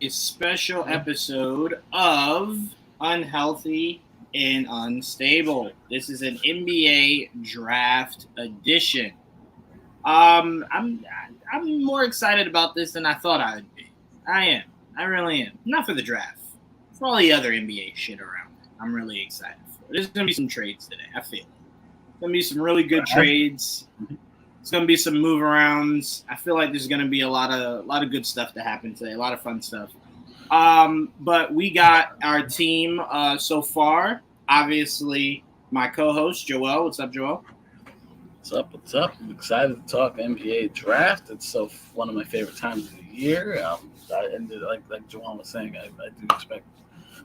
a special episode of Unhealthy and Unstable. This is an NBA draft edition. I'm more excited about this than I thought I would be. I am. I really am. Not for the draft. For all the other NBA shit around it. I'm really excited for it. There's gonna be some trades today. I feel it. Gonna be some really good trades. It's gonna be some move arounds. I feel like there's gonna be a lot of good stuff to happen today. A lot of fun stuff. But we got our team so far. Obviously, my co-host Joel. What's up, Joel? What's up? I'm excited to talk NBA draft. It's one of my favorite times of the year. Like Juwaan was saying, I do expect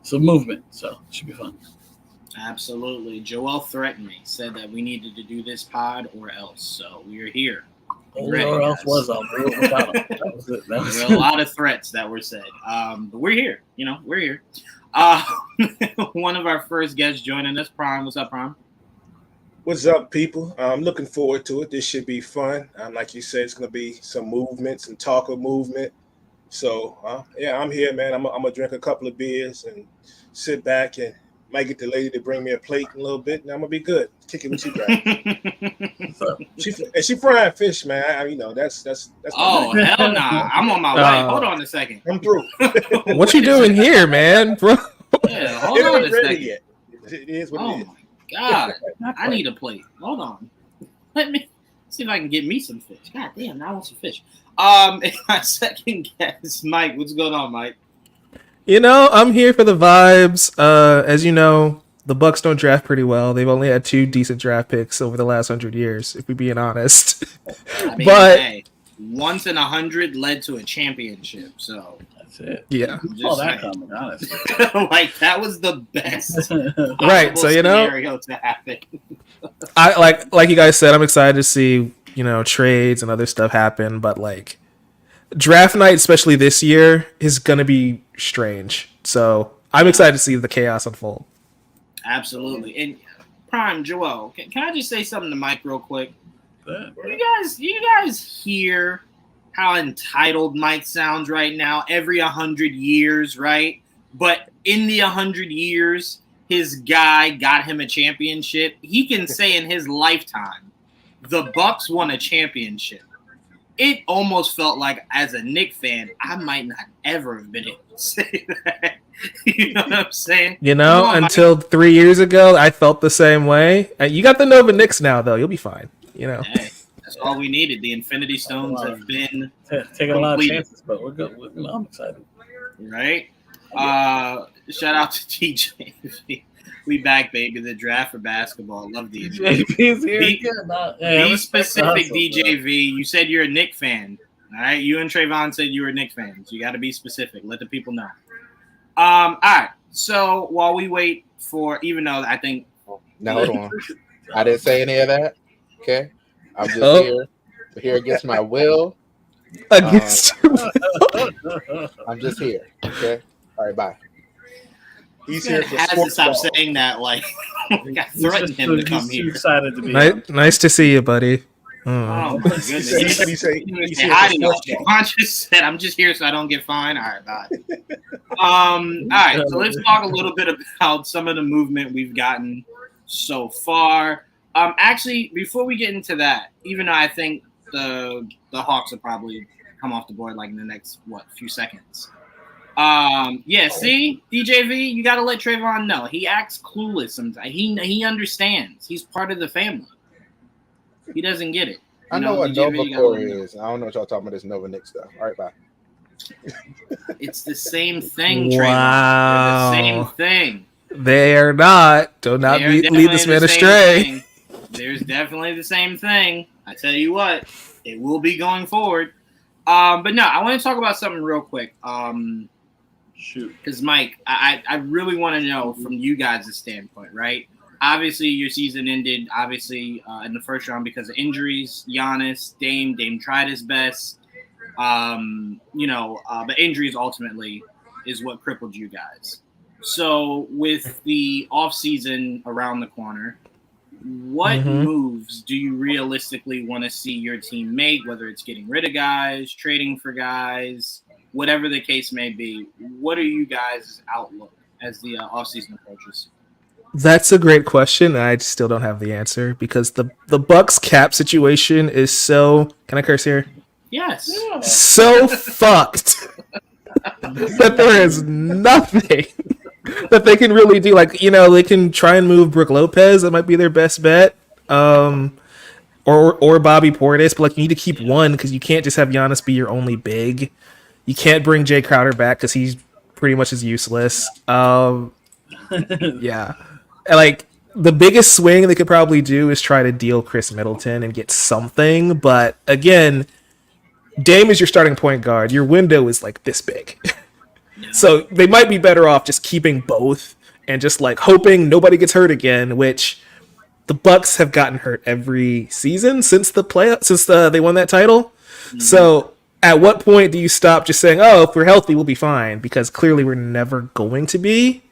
some movement, so it should be fun. Absolutely. Joel threatened me, said that we needed to do this pod or else. So we are here. Or else was I'll do it without him. That was it. There were a lot of threats that were said. But we're here. We're here. One of our first guests joining us, Prime. What's up, Prime? What's up, people? I'm looking forward to it. This should be fun. Like you said, it's going to be some movement, some talk of movement. So, I'm here, man. I'm going to drink a couple of beers and sit back and might get the lady to bring me a plate in a little bit, and I'm going to be good. Kick it with you guys. she frying fish, man. That's oh, hell nah. I'm on my way. Hold on a second. I'm through. What you doing here, man, bro? Yeah, hold on a second. Yet. It is what it is. God, I need a plate. Hold on. Let me see if I can get me some fish. God damn, I want some fish. My second guest, Mike. What's going on, Mike? I'm here for the vibes. As you know, the Bucks don't draft pretty well. They've only had 2 decent draft picks over the last 100 years, if we're being honest. But hey, once in 100 led to a championship, so that's it. Yeah. That coming, honestly. Like that was the best right. So scenario to happen. I like you guys said, I'm excited to see trades and other stuff happen, but like draft night, especially this year, is gonna be strange. So I'm excited to see the chaos unfold. Absolutely. And Prime Joel, can I just say something to Mike real quick? You guys hear how entitled Mike sounds right now? Every 100 years, right? But in the 100 years, his guy got him a championship. He can say in his lifetime, the Bucks won a championship. It almost felt like, as a Knicks fan, I might not ever have been able to say that. You know what I'm saying? Until 3 years ago, I felt the same way. You got the Nova Knicks now, though. You'll be fine. Hey, that's all we needed. The Infinity Stones have been taking a lot of chances, but we're good. I'm excited. Right? Shout out to TJ. We back, baby. The draft for basketball. Love the DJV's here Be specific, DJV. You said you're a Knicks fan. All right. You and Trayvon said you were Knicks fans. You got to be specific. Let the people know. All right. So while we wait for, even though I think. Now hold on. I didn't say any of that. Okay. I'm just here against my will. Against I'm just here. Okay. All right. Bye. He's here for has to stop saying that. Like, I threatened him to come here. Excited to be nice to see you, buddy. Oh my goodness! I just said I'm just here so I don't get fined. All right, bye. All right. So let's talk a little bit about some of the movement we've gotten so far. Actually, before we get into that, even though I think the Hawks will probably come off the board like in the next few seconds. See, DJV, you got to let Trayvon know. He acts clueless sometimes. He understands. He's part of the family. He doesn't get it. I know what Nova Core is. I don't know what y'all talking about this Nova Knicks stuff. All right, bye. It's the same thing, Trayvon. Wow. They're the same thing. They are not. Do not lead this man astray. There's definitely the same thing. I tell you what, it will be going forward. But no, I want to talk about something real quick. Shoot. Because, Mike, I really want to know from you guys' standpoint, right? Obviously, your season ended, in the first round because of injuries. Giannis, Dame tried his best. But injuries ultimately is what crippled you guys. So with the offseason around the corner, what moves do you realistically want to see your team make, whether it's getting rid of guys, trading for guys? whatever the case may be, what are you guys' outlook as the offseason approaches? That's a great question. I still don't have the answer because the Bucks cap situation is so. Can I curse here? Yes. So fucked that there is nothing that they can really do. Like, they can try and move Brook Lopez. That might be their best bet. Or Bobby Portis. But, like, you need to keep one because you can't just have Giannis be your only big. You can't bring Jay Crowder back because he's pretty much as useless. Yeah. Like, the biggest swing they could probably do is try to deal Chris Middleton and get something. But, again, Dame is your starting point guard. Your window is, like, this big. So they might be better off just keeping both and just, like, hoping nobody gets hurt again, which the Bucks have gotten hurt every season since they won that title. Mm-hmm. So at what point do you stop just saying, oh, if we're healthy, we'll be fine? Because clearly we're never going to be.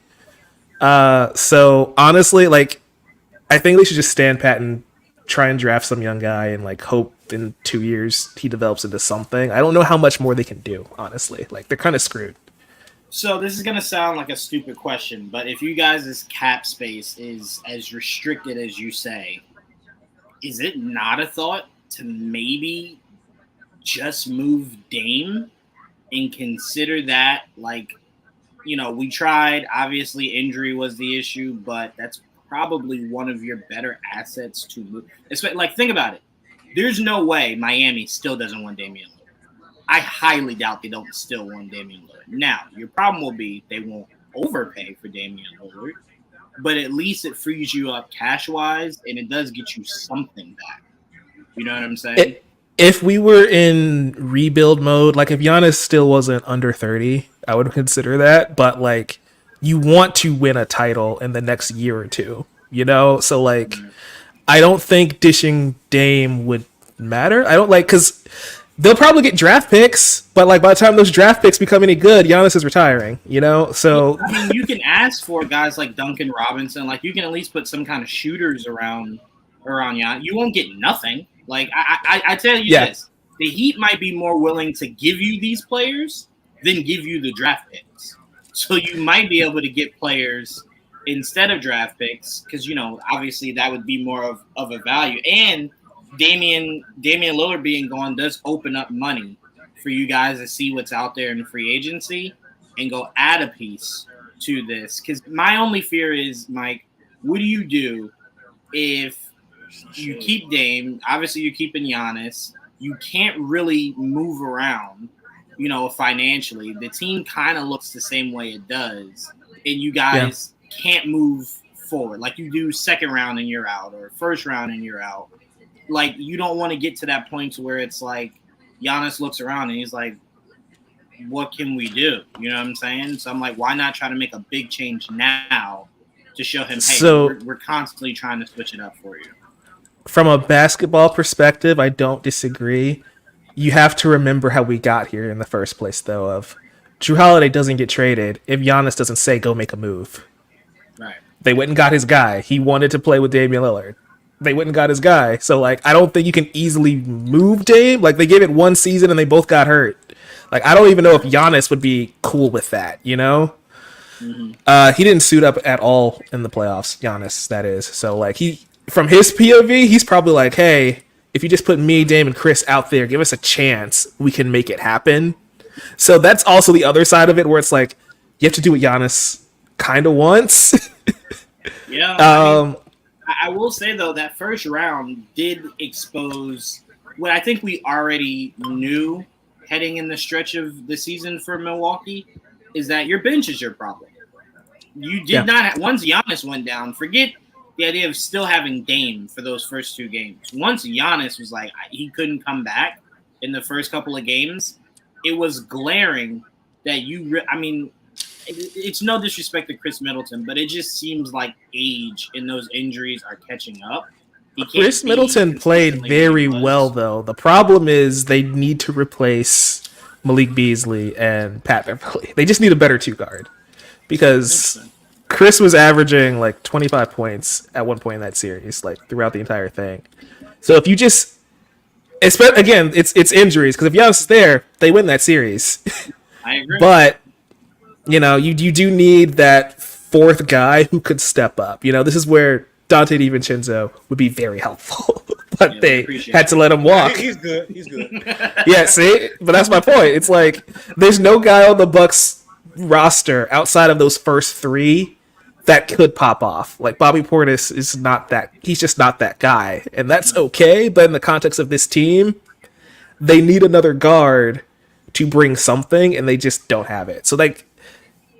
So honestly, like, I think they should just stand pat and try and draft some young guy and, like, hope in 2 years he develops into something. I don't know how much more they can do, honestly. Like, they're kind of screwed. So this is going to sound like a stupid question, but if you guys' cap space is as restricted as you say, is it not a thought to maybe just move Dame and consider that, like, we tried. Obviously, injury was the issue, but that's probably one of your better assets to move. Like, think about it. There's no way Miami still doesn't want Damian Lillard. I highly doubt they don't still want Damian Lillard. Now, your problem will be they won't overpay for Damian Lillard, but at least it frees you up cash-wise, and it does get you something back. You know what I'm saying? If we were in rebuild mode, like if Giannis still wasn't under 30, I would consider that. But, like, you want to win a title in the next year or two, So, like, I don't think dishing Dame would matter. I don't because they'll probably get draft picks, but, like, by the time those draft picks become any good, Giannis is retiring, So I mean, you can ask for guys like Duncan Robinson. Like, you can at least put some kind of shooters around Giannis. You won't get nothing. Like, I tell you this, the Heat might be more willing to give you these players than give you the draft picks. So you might be able to get players instead of draft picks because, obviously that would be more of a value. And Damian Lillard being gone does open up money for you guys to see what's out there in free agency and go add a piece to this. Because my only fear is, Mike, what do you do if you keep Dame? Obviously, you're keeping Giannis. You can't really move around, financially. The team kind of looks the same way it does. And you guys can't move forward. Like, you do second round and you're out, or first round and you're out. Like, you don't want to get to that point to where it's like Giannis looks around and he's like, what can we do? You know what I'm saying? So I'm like, why not try to make a big change now to show him, hey, we're constantly trying to switch it up for you. From a basketball perspective, I don't disagree. You have to remember how we got here in the first place, though, of Jrue Holiday doesn't get traded if Giannis doesn't say, go make a move. Right. They went and got his guy. He wanted to play with Damian Lillard. They went and got his guy. So, like, I don't think you can easily move Dame. Like, they gave it one season and they both got hurt. Like, I don't even know if Giannis would be cool with that, Mm-hmm. He didn't suit up at all in the playoffs, Giannis, that is. So, like, from his POV, he's probably like, hey, if you just put me, Dame, and Chris out there, give us a chance, we can make it happen. So that's also the other side of it where it's like, you have to do what Giannis kind of wants. Yeah. I will say, though, that first round did expose what I think we already knew heading in the stretch of the season for Milwaukee, is that your bench is your problem. You did not – once Giannis went down, forget the idea of still having Dame for those first two games. Once Giannis was like – he couldn't come back in the first couple of games, it was glaring that it's no disrespect to Chris Middleton, but it just seems like age and those injuries are catching up. Chris Middleton played very well, though. The problem is they need to replace Malik Beasley and Pat Beverly. They just need a better two guard because Chris was averaging like 25 points at one point in that series, like throughout the entire thing. So if you just, again, it's injuries, because if Giannis is there, they win that series. I agree. But you do need that fourth guy who could step up. This is where Dante DiVincenzo would be very helpful. But they had to let him walk. He's good. He's good. Yeah, see? But that's my point. It's like there's no guy on the Bucks roster outside of those first three that could pop off. Like Bobby Portis is not that. He's just not that guy. And that's okay, but in the context of this team, they need another guard to bring something, and they just don't have it. So like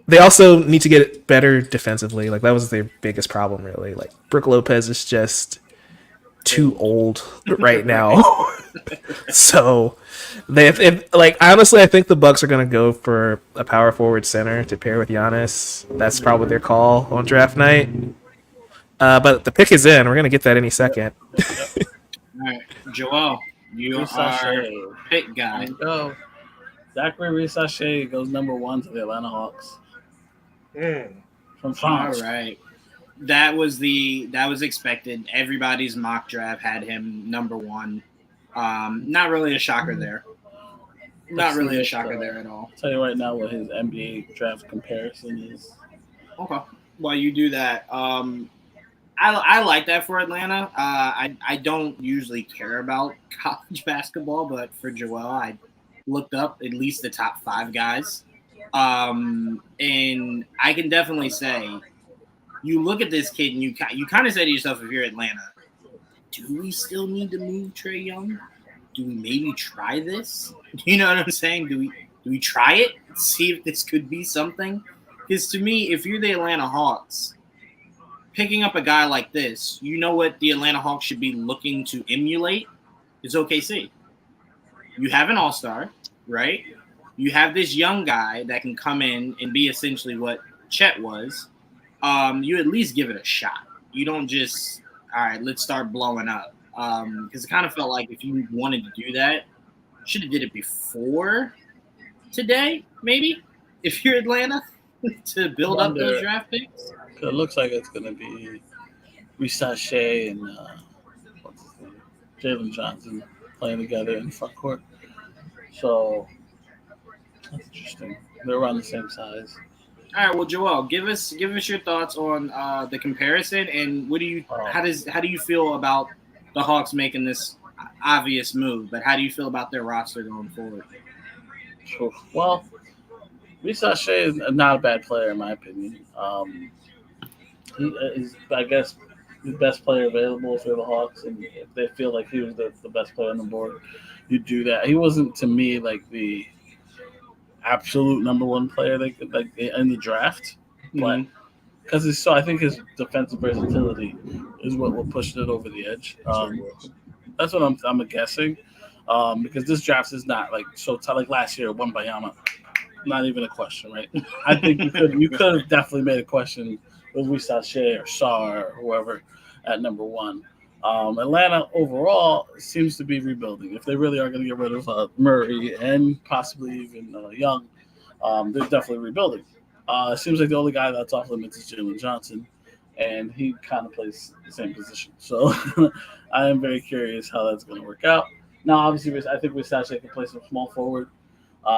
they also need to get better defensively. Like that was their biggest problem, really. Like Brook Lopez is just too old right now. So honestly, I think the Bucks are gonna go for a power forward center to pair with Giannis. That's probably their call on draft night. But the pick is in. We're gonna get that any second. All right, Joel, you are pick guy. Go. Zachary Risache goes number 1 to the Atlanta Hawks. From France. All right. That was expected. Everybody's mock draft had him number 1. Not really a shocker there. Not really a shocker there at all. I'll tell you right now what his NBA draft comparison is. Okay. While you do that, I like that for Atlanta. I don't usually care about college basketball, but for Joel, I looked up at least the top 5 guys. And I can definitely say, you look at this kid and you kind of say to yourself, if you're Atlanta, do we still need to move Trae Young? Do we maybe try this? You know what I'm saying? Do we try it? See if this could be something? Because to me, if you're the Atlanta Hawks, picking up a guy like this, you know what the Atlanta Hawks should be looking to emulate is OKC. You have an all-star, right? You have this young guy that can come in and be essentially what Chet was. You at least give it a shot. You don't just, all right, let's start blowing up. Because it kind of felt like if you wanted to do that, should have did it before today, maybe, if you're Atlanta, to build up those draft picks. It looks like it's going to be Risache and Jalen Johnson playing together in the front court. So that's interesting. They're around the same size. All right, well, Joel, give us your thoughts on the comparison, and how do you feel about the Hawks making this obvious move? But how do you feel about their roster going forward? Sure. Well, Risache is not a bad player in my opinion. He is, I guess, the best player available for the Hawks, and if they feel like he was the best player on the board, you do that. He wasn't, to me, like the absolute number 1 player they could, like in the draft, but because I think his defensive versatility is what pushed it over the edge. That's what I'm guessing, because this draft is not like like last year, Wembanyama, not even a question, right? I think you could have definitely made a question with Risache or Sarr or whoever at number 1. Atlanta overall seems to be rebuilding. If they really are going to get rid of Murray and possibly even Young, they're definitely rebuilding. It seems like the only guy that's off limits is Jalen Johnson, and he kind of plays the same position. So I am very curious how that's going to work out. Now, obviously, I think Risache can play some small forward,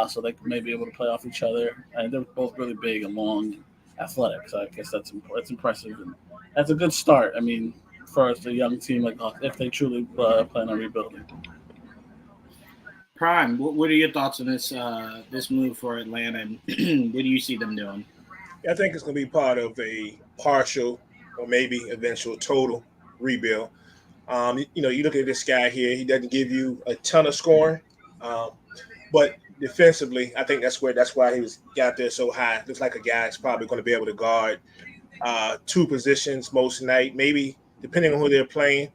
so they may be able to play off each other. And they're both really big and long and athletic, so I guess that's impressive. And that's a good start. I mean, for a young team like if they truly plan on rebuilding. Prime, what are your thoughts on this move for Atlanta, and what do you see them doing? I think it's going to be part of a partial or maybe eventual total rebuild. You look at this guy here; he doesn't give you a ton of scoring, but defensively, I think that's why he got there so high. Looks like a guy that's probably going to be able to guard 2 positions most night, maybe depending on who they're playing.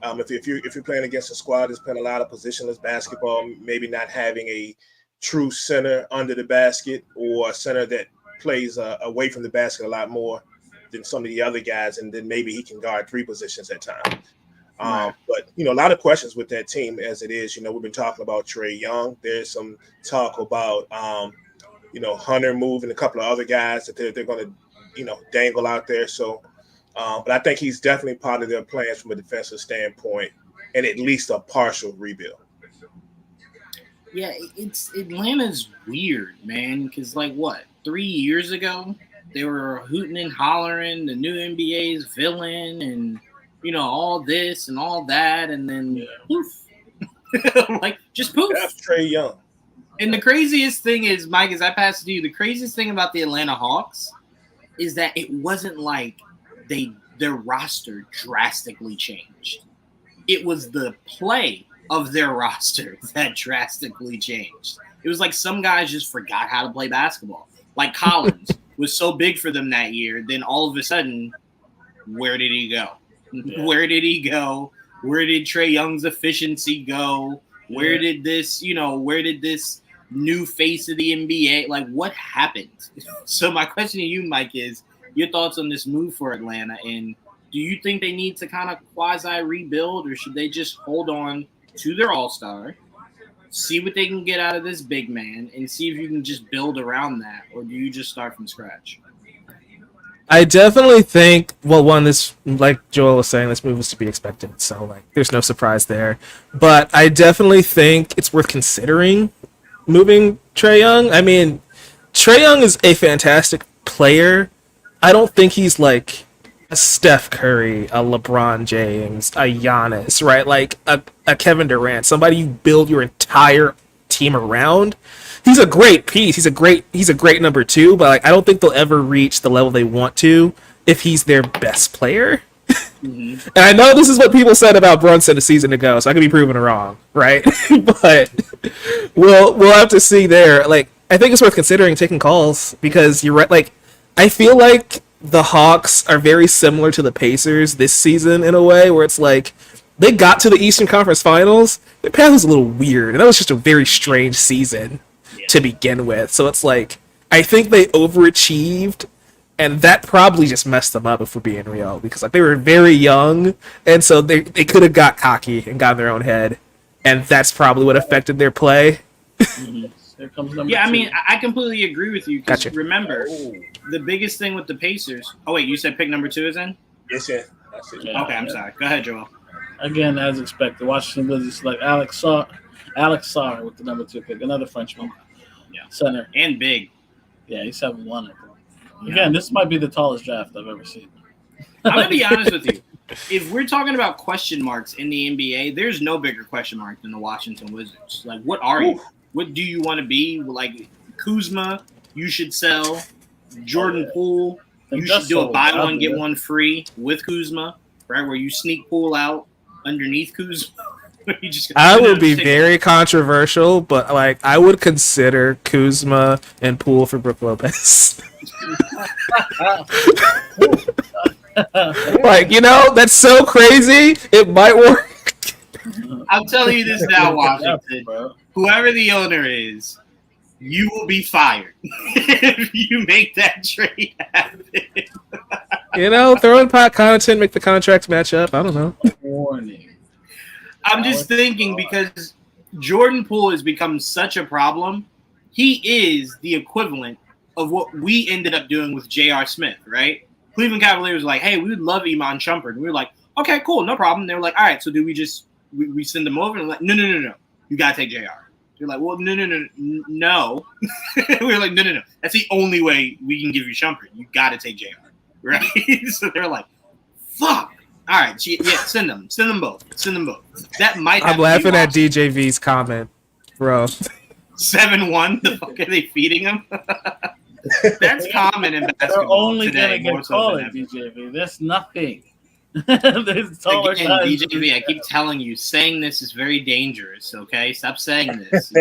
If you're playing against a squad that's playing a lot of positionless basketball, maybe not having a true center under the basket or a center that plays away from the basket a lot more than some of the other guys, and then maybe he can guard 3 positions at times. But a lot of questions with that team as it is. We've been talking about Trae Young. There's some talk about Hunter moving a couple of other guys that they're going to dangle out there. So. But I think he's definitely part of their plans from a defensive standpoint, and at least a partial rebuild. Yeah, it's Atlanta's weird, man. Because like what, 3 years ago, they were hooting and hollering the new NBA's villain, and all this and all that, and then poof, like just poof. That's Trey Young. And the craziest thing is, Mike, as I pass it to you, the craziest thing about the Atlanta Hawks is that it wasn't like their roster drastically changed. It was the play of their roster that drastically changed. It was like some guys just forgot how to play basketball. Like Collins was so big for them that year, then all of a sudden, where did he go? Yeah. Where did he go? Where did Trey Young's efficiency go? Where did this new face of the NBA, like what happened? So my question to you, Mike, is your thoughts on this move for Atlanta, and do you think they need to kind of quasi rebuild, or should they just hold on to their all-star, see what they can get out of this big man, and see if you can just build around that, or do you just start from scratch? I definitely think, well, one, this, like Joel was saying, this move was to be expected, so like there's no surprise there. But I definitely think it's worth considering moving Trey Young. I mean, Trey Young is a fantastic player. I don't think he's like a Steph Curry, a LeBron James, a Giannis, right? Like a Kevin Durant, somebody you build your entire team around. He's a great piece. He's a great number two, but like I don't think they'll ever reach the level they want to if he's their best player. Mm-hmm. And I know this is what people said about Brunson a season ago, so I could be proven wrong, right? But we'll have to see there. Like I think it's worth considering taking calls because you're right. Like I feel like the Hawks are very similar to the Pacers this season in a way where it's like they got to the Eastern Conference Finals. Their path was a little weird, and that was just a very strange season to begin with. So it's like I think they overachieved, and that probably just messed them up if we're being real, because like they were very young, and so they could have got cocky and got in their own head, and that's probably what affected their play. Mm-hmm. There comes number two. I mean, I completely agree with you. Because remember, the biggest thing with the Pacers. Oh wait, you said pick number 2 is in? Yes, yeah. That's it. Okay, I'm sorry. Go ahead, Joel. Again, as expected, Washington Wizards like Alex Sarr with the number 2 pick, another Frenchman. Yeah, center and big. Yeah, he's 7'1". Again, this might be the tallest draft I've ever seen. I'm gonna be honest with you. If we're talking about question marks in the NBA, there's no bigger question mark than the Washington Wizards. Like, what are you? What do you want to be? Like Kuzma, you should sell. Jordan Poole, you should do a buy one get one free with Kuzma, right? Where you sneak Poole out underneath Kuzma. I would be very controversial, but like I would consider Kuzma and Poole for Brook Lopez. Like, that's so crazy. It might work. I'm telling you this now, Washington. Whoever the owner is, you will be fired if you make that trade happen. Throw in pot content, make the contracts match up. I don't know. Warning. I'm just thinking because Jordan Poole has become such a problem. He is the equivalent of what we ended up doing with J.R. Smith, right? Cleveland Cavaliers were like, hey, we would love Iman Shumpert. And we were like, okay, cool, no problem. They were like, all right, so do we just we send them over? And like, no. You got to take J.R. You're like, well, no. We were like, no. That's the only way we can give you Shumpert. You got to take JR, right? So they're like, fuck. All right, send them both. That might. I'm laughing at DJV's comment, bro. 7-1. The fuck are they feeding him? That's common in basketball. They're only today, gonna get taller, DJV. That's nothing. There's taller guys. DJV, I keep telling you, saying this is very dangerous. Okay, stop saying this.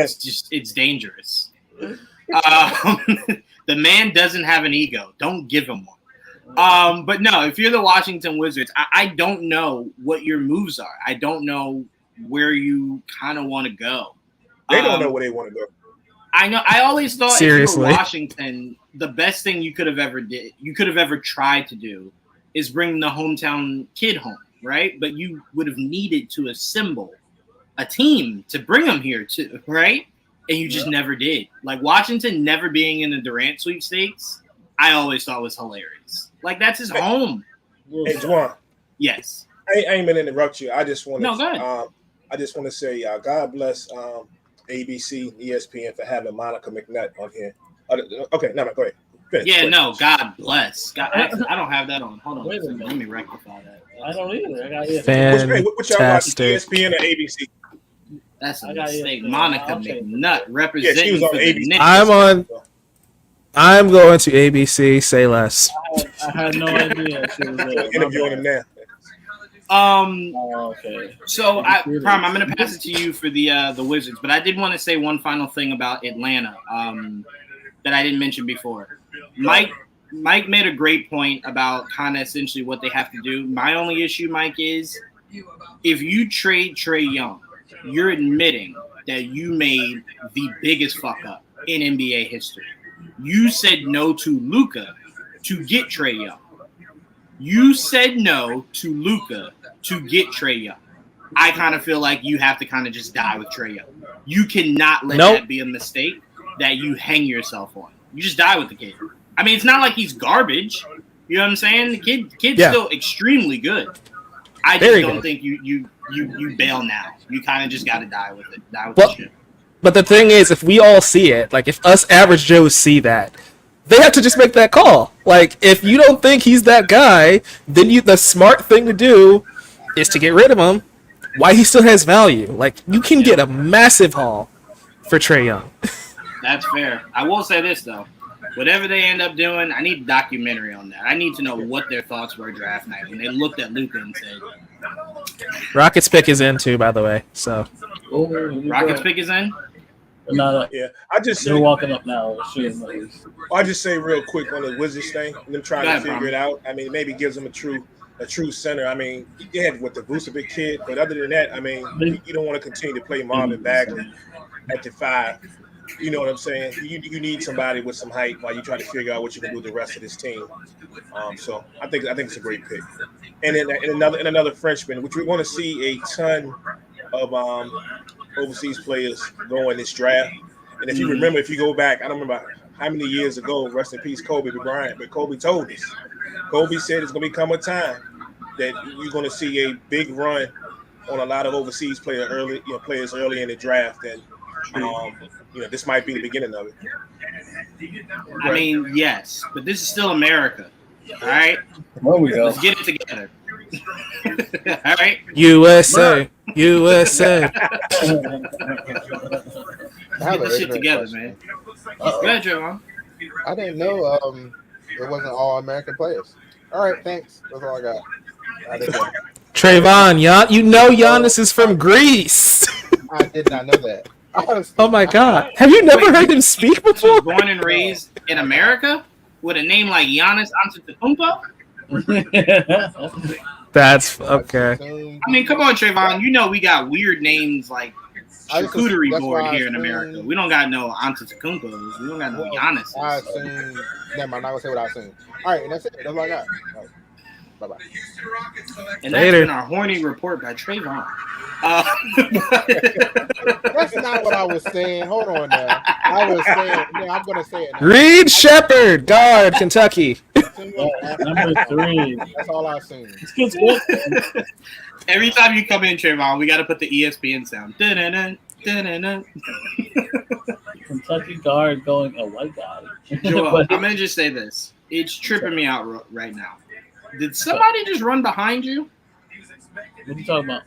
It's dangerous. The man doesn't have an ego. Don't give him one. But no, if you're the Washington Wizards, I don't know what your moves are. I don't know where you kind of want to go. They don't know where they want to go. I know. I always thought Seriously. If you were Washington, the best thing you could have ever tried to do is bring the hometown kid home, right? But you would have needed to assemble a team to bring them here too, right? And you just never did. Like Washington never being in the Durant sweepstakes, I always thought was hilarious. Like that's his home. Hey, Juwaan. Yes. I ain't meant to interrupt you. I just want to. No, go ahead. I just want to say, God bless ABC, ESPN for having Monica McNutt on here. Okay, no, go ahead. Yeah, no, God bless. God, I don't have that on. Hold on. Wait a minute. Let me rectify that. I don't either. I got what y'all watch, ESPN or ABC? That's a mistake. Monica McNutt representing she was on for ABC. the Knicks. I'm going to ABC. Say less. I had no idea she was there. Interviewing him now. Okay. So, Prime, I'm going to pass it to you for the Wizards, but I did want to say one final thing about Atlanta that I didn't mention before. Mike made a great point about kind of essentially what they have to do. My only issue, Mike, is if you trade Trae Young, you're admitting that you made the biggest fuck up in NBA history. You said no to Luka to get Trae Young. You said no to Luka to get Trae Young. I kind of feel like you have to kind of just die with Trae Young. You cannot let that be a mistake that you hang yourself on. You just die with the kid. I mean, it's not like he's garbage. You know what I'm saying? The kid's still extremely good. I just don't think you bail now. You kind of just got to die with it. Die with the shit. But the thing is, if we all see it, like if us average Joes see that, they have to just make that call. Like, if you don't think he's that guy, then the smart thing to do is to get rid of him while he still has value. Like, you can get a massive haul for Trae Young. That's fair. I will say this, though. Whatever they end up doing, I need a documentary on that. I need to know what their thoughts were draft night when they looked at Luka and said... Rockets pick is in, too, by the way. So Rockets pick is in? Yeah, I just say, they're walking up now. I just say real quick on the Wizards thing, and them trying to figure it out. I mean, maybe gives them a true center. I mean, you had with the Vucevic kid, but other than that, I mean, you don't want to continue to play Marvin Bagley at the 5. You know what I'm saying? You need somebody with some height while you try to figure out what you can do with the rest of this team. So I think it's a great pick. And then another Frenchman, which we want to see a ton of overseas players go in this draft. And if you remember, if you go back, I don't remember how many years ago, rest in peace, Kobe Bryant, but Kobe told us. Kobe said it's going to become a time that you're going to see a big run on a lot of overseas players early in the draft. And, this might be the beginning of it. I mean, yes, but this is still America. All right? There we go. Let's get it together. All right? USA. USA. Get this shit together, man. Go ahead, Juwaan. I didn't know it wasn't all American players. All right, thanks. That's all I got. I didn't know. Trayvon, you know Giannis is from Greece. I did not know that. Honestly, oh my God! Have you never heard him speak before? Born and raised in America with a name like Giannis Antetokounmpo. That's okay. I mean, come on, Trayvon. You know we got weird names like charcuterie board here in America. We don't got no Antetokounmpos. We don't got no Giannis. I assume. Never mind. I'm not gonna say what I assume. All right, and that's it. That's all I got. Right. Bye-bye. And that's been our horny report by Trayvon. That's not what I was saying. Hold on now. I was saying, I'm going to say it now. Reed Shepherd, guard, Kentucky. Number 3. That's all I've seen. Every time you come in, Trayvon, we got to put the ESPN sound. Dun-dun-dun, dun-dun-dun. Kentucky guard going a white guy. Joel, I'm going to just say this. It's tripping me out right now. Did somebody just run behind you? What are you talking about?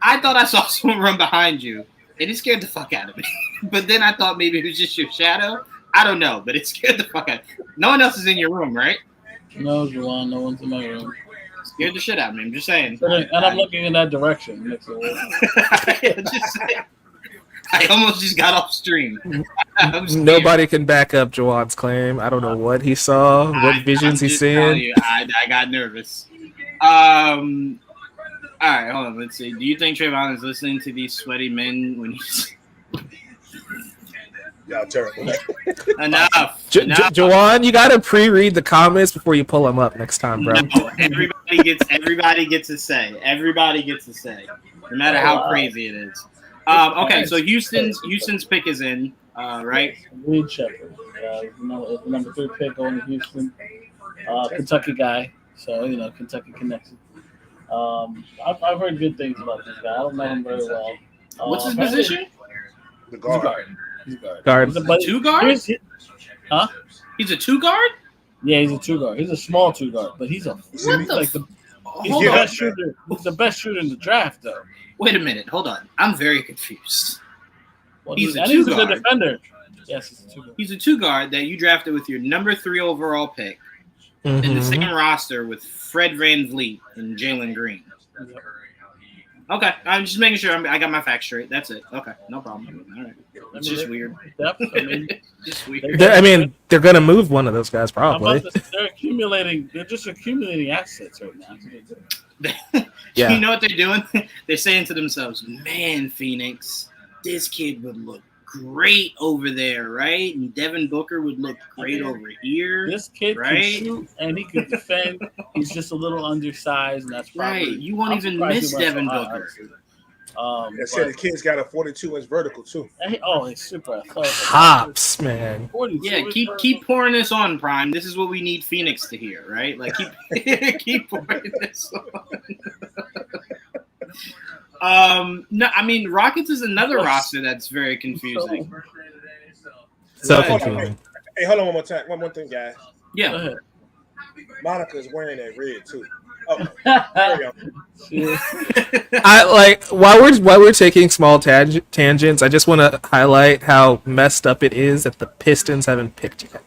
I thought I saw someone run behind you, and it scared the fuck out of me. But then I thought maybe it was just your shadow. I don't know, but it scared the fuck out of me. No one else is in your room, right? No, Juwaan, no one's in my room. Scared the shit out of me. I'm just saying. And I'm looking in that direction. Just saying. I almost just got off stream. Nobody can back up Juwan's claim. I don't know what he saw, what visions he's seeing. I got nervous. All right, hold on. Let's see. Do you think Trayvon is listening to these sweaty men when he's... Y'all terrible. Enough. Juwaan, you got to pre-read the comments before you pull them up next time, bro. No, everybody gets a say. Everybody gets a say, no matter how crazy it is. Okay, so Houston's pick is in, right? Reed Shepherd, number 3 pick going to Houston. Kentucky guy, so Kentucky connection. I've heard good things about this guy. I don't know him very well. What's his position? The He's a guard. guard. He's a guard. Guard. He's a Two guard? Huh? He's a two guard? Yeah, he's a two guard. He's a small two guard, but he's What the? He's Hold the on. best shooter. He's the best shooter in the draft, though. Wait a minute. Hold on. I'm very confused. Well, He's a and two he's a good guard. defender. Yes, he's a two guard. He's a two guard that you drafted with your number 3 overall pick in the Mhm. same roster with Fred VanVleet and Jalen Green. Okay, I'm just making sure I got my facts straight. That's it. Okay, no problem. All right. It's just weird. Depth, I mean, Just weird. I mean, they're gonna move one of those guys how about probably. this? They're accumulating. They're just accumulating assets right now. Yeah. You know what they're doing? They're saying to themselves, "Man, Phoenix, this kid would look great over there, right? And Devin Booker would look great over here." This kid Right? can shoot and he can defend. He's just a little undersized, and that's probably Right. You won't I'm even surprised miss he went so Devin high, Booker. honestly. They said the kid's got a 42-inch vertical too. He's super athletic. Hops, man. 42 Yeah, is keep pouring this on, Prime. This is what we need Phoenix to hear, right? Like keep pouring this on. No, I mean Rockets is another roster that's very confusing. So Right. confusing. Hey, hold on one more time. One more thing, guys. Go Yeah. ahead. Monica's wearing that red too. Oh, carry on. I like while we're taking small tangents. I just want to highlight how messed up it is that the Pistons haven't picked yet.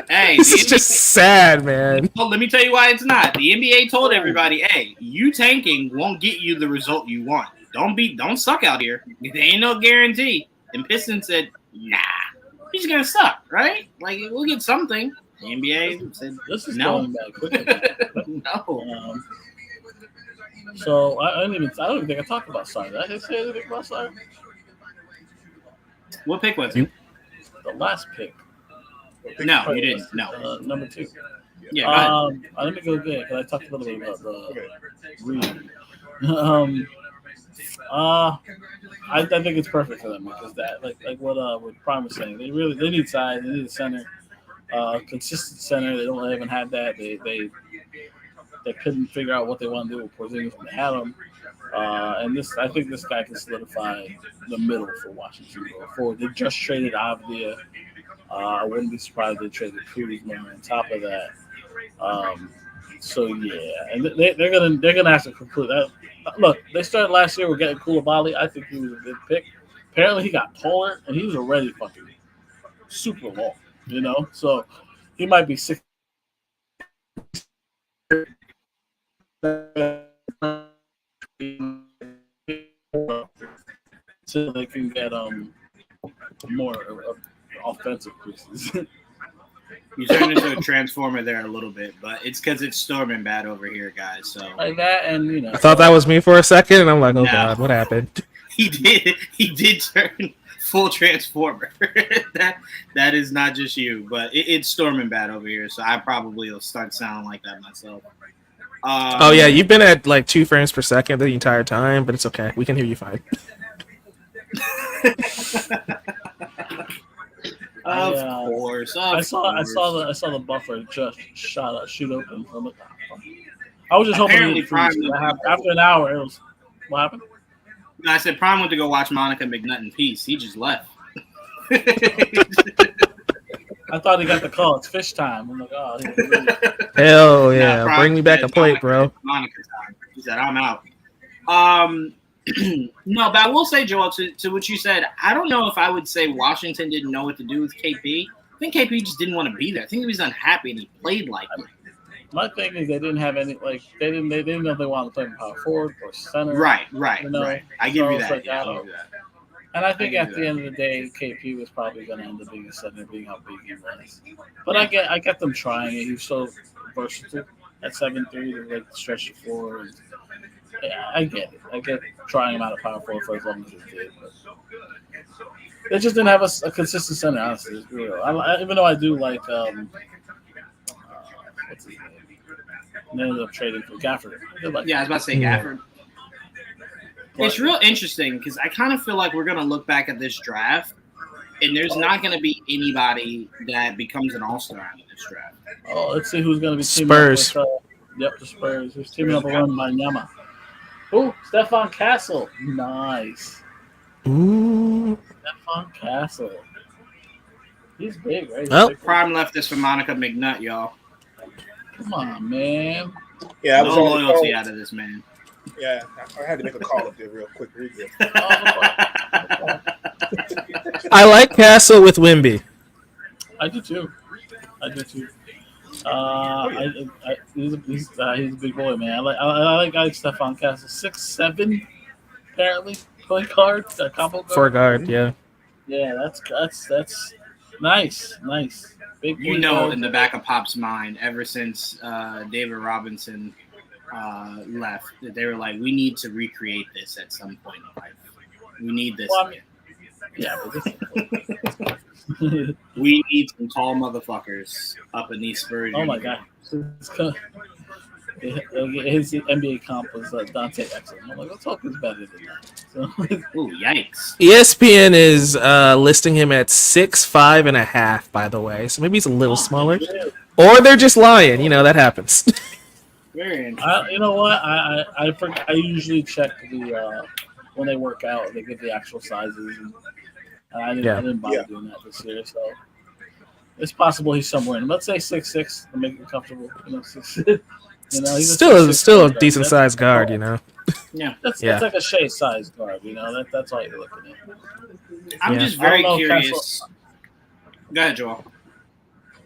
Hey, This is just sad, man. well, let me tell you why it's not. The NBA told everybody, "Hey, you tanking won't get you the result you want. Don't suck out here. There ain't no guarantee." And Pistons said, "Nah, he's gonna suck, right? Like we'll get something." The NBA said, This is No. going back quickly. "No." So I don't even think I talked about Sark. Did I say anything about Sark? What pick was it? The last pick. No, you didn't. No. Number 2. Yeah, go ahead. Let me go get because I talked a little bit about the read. I think it's perfect for them because that like what Prime was saying. They need size. They need a center, consistent center. They haven't had that. They couldn't figure out what they want to do with Porzingis when they had him. And I think this guy can solidify the middle for Washington going forward. They just traded Avdia. I wouldn't be surprised if they traded Kuzma on top of that. So yeah, and they're gonna have to conclude that. Look, they started last year with getting Koulibaly. I think he was a good pick. Apparently, he got taller and he was already fucking super long. You know, so he might be 6. So they can get more offensive pieces. You turned into a transformer there a little bit, but it's because it's storming bad over here, guys. So Like that, and I thought that was me for a second, and I'm like, oh No. god, what happened? he did turn full transformer. that is not just you, but it's storming bad over here. So I probably will start sounding like that myself. Oh yeah, you've been at like 2 frames per second the entire time, but it's okay. We can hear you fine. Of Yeah. course. I saw the buffer just shoot open from it. I was just hoping Apparently he'd freeze. Prime- That happened. After an hour, it was what happened? I said Prime went to go watch Monica McNutt in peace. He just left. I thought he got the call. It's fish time. I'm like, oh, he didn't really- Hell yeah, Prime bring me back said, a plate, bro. Monica time. He said, I'm out. No, but I will say, Joel, to what you said, I don't know if I would say Washington didn't know what to do with KP. I think KP just didn't want to be there. I think he was unhappy and he played like it. My thing is they didn't have any they didn't know if they wanted to play him power forward or center. Right. You know, I give so you it's that. like, Yeah, I I don't give you that. And I think I at can the do end of the day, KP was probably going to end up being a center, being how big he was. But I get them trying it. He was so versatile at 7'3" to like stretch the floor. And, yeah, I get it. I get trying him out of power forward for as long as they did. But they just didn't have a consistent center, honestly. It's real. Even though I do like what's his name? And they ended up trading for Gafford. Yeah, I was about to say Gafford. It's real interesting because I kind of feel like we're going to look back at this draft and there's not going to be anybody that becomes an all-star out of this draft. Oh, let's see who's going to be teaming Spurs. up with, the Spurs. Who's teaming up with Wanyama? Oh, Stefan Castle. Nice. Ooh. Stefan Castle. He's big, right? Oh. Prime left this for Monica McNutt, y'all. Come on, man. Yeah, I was No on the loyalty phone. out of this man. Yeah, I had to make a call up there real quick. Real good. I like Castle with Wimby. I do too. He's a big boy, man. I like Stefan Castle. 6'7", apparently. Point guard, combo guard. For guard, yeah. Yeah, that's nice. Big You point know, guard. in the back of Pop's mind, ever since David Robinson left, that they were like, we need to recreate this at some point in life. We need this again. Yeah, but We need some tall motherfuckers up in these Spurs. oh my god. His NBA comp was Dante Exum. I'm like, let's hope he's better than that. So, Ooh, yikes. ESPN is listing him at 6'5.5", by the way. So maybe he's a little smaller. Or they're just lying. You know, that happens. Very interesting. you know what? I usually check the when they work out, they get the actual sizes. And I didn't bother doing that this year, so it's possible he's somewhere in. Let's say 6'6" to make it comfortable. You know, 6'6". You know, he's still a decent sized guard. You know. Yeah. That's like a Shea size guard. You know, that's all you're looking at. I'm just very curious. Go ahead, Joel.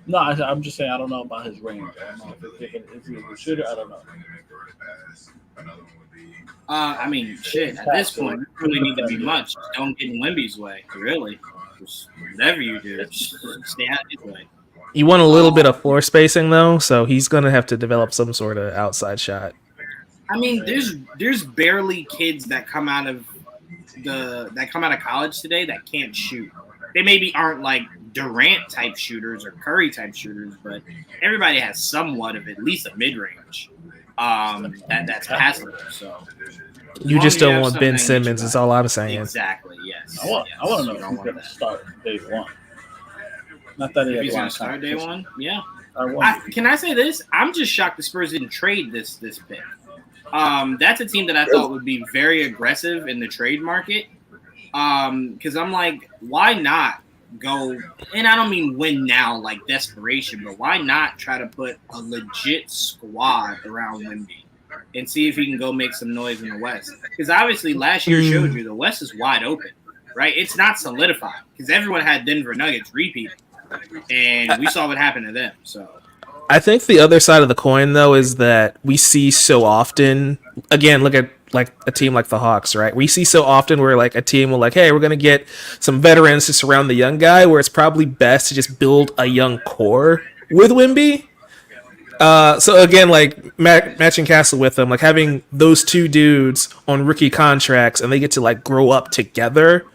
No, I'm just saying I don't know about his range. I don't know if he's a shooter. I don't know. I mean, shit. At this point, you really need to be much. Don't get in Wemby's way. Really, just whatever you do, just stay out of his way. You want a little bit of floor spacing though, so he's gonna have to develop some sort of outside shot. I mean, there's barely kids that come out of college today that can't shoot. They maybe aren't like Durant type shooters or Curry type shooters, but everybody has somewhat of at least a mid range. That's passable. So you just don't want Ben Simmons. Is all I'm saying. Exactly. Yes. I want to know if he's going to start day one. Not that he's going to start day one. Yeah. I can I say this? I'm just shocked the Spurs didn't trade this pick. That's a team that I thought would be very aggressive in the trade market. Because I'm like, why not go? And I don't mean win now, like desperation, but why not try to put a legit squad around Wemby and see if he can go make some noise in the West? Because obviously last year showed you the West is wide open, right? It's not solidified because everyone had Denver Nuggets repeating, and we saw what happened to them. So I think the other side of the coin, though, is that we see so often. Again, look at like a team like the Hawks, right? We see so often where like a team will like, hey, we're gonna get some veterans to surround the young guy, where it's probably best to just build a young core with Wemby. So again, like matching Castle with them, like having those two dudes on rookie contracts and they get to like grow up together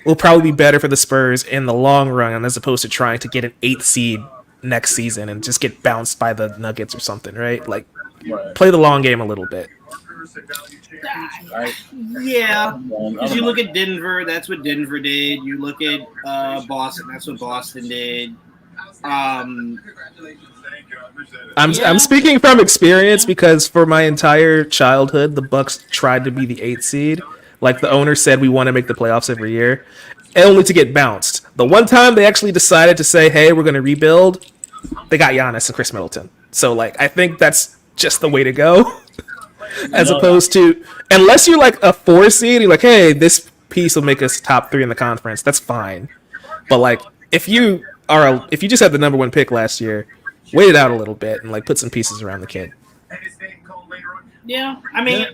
will probably be better for the Spurs in the long run, as opposed to trying to get an 8th seed next season and just get bounced by the Nuggets or something, right? Like play the long game a little bit. Yeah, because you look at Denver, that's what Denver did. You look at Boston, that's what Boston did. I'm speaking from experience because for my entire childhood, the Bucks tried to be the 8th seed. Like the owner said, we want to make the playoffs every year, only to get bounced. The one time they actually decided to say, "Hey, we're going to rebuild," they got Giannis and Chris Middleton. So, like, I think that's just the way to go. As opposed to, unless you're like a 4 seed, you're like, hey, this piece will make us top 3 in the conference. That's fine. But like, if you just had the number 1 pick last year, wait it out a little bit and like put some pieces around the kid. Yeah, I mean,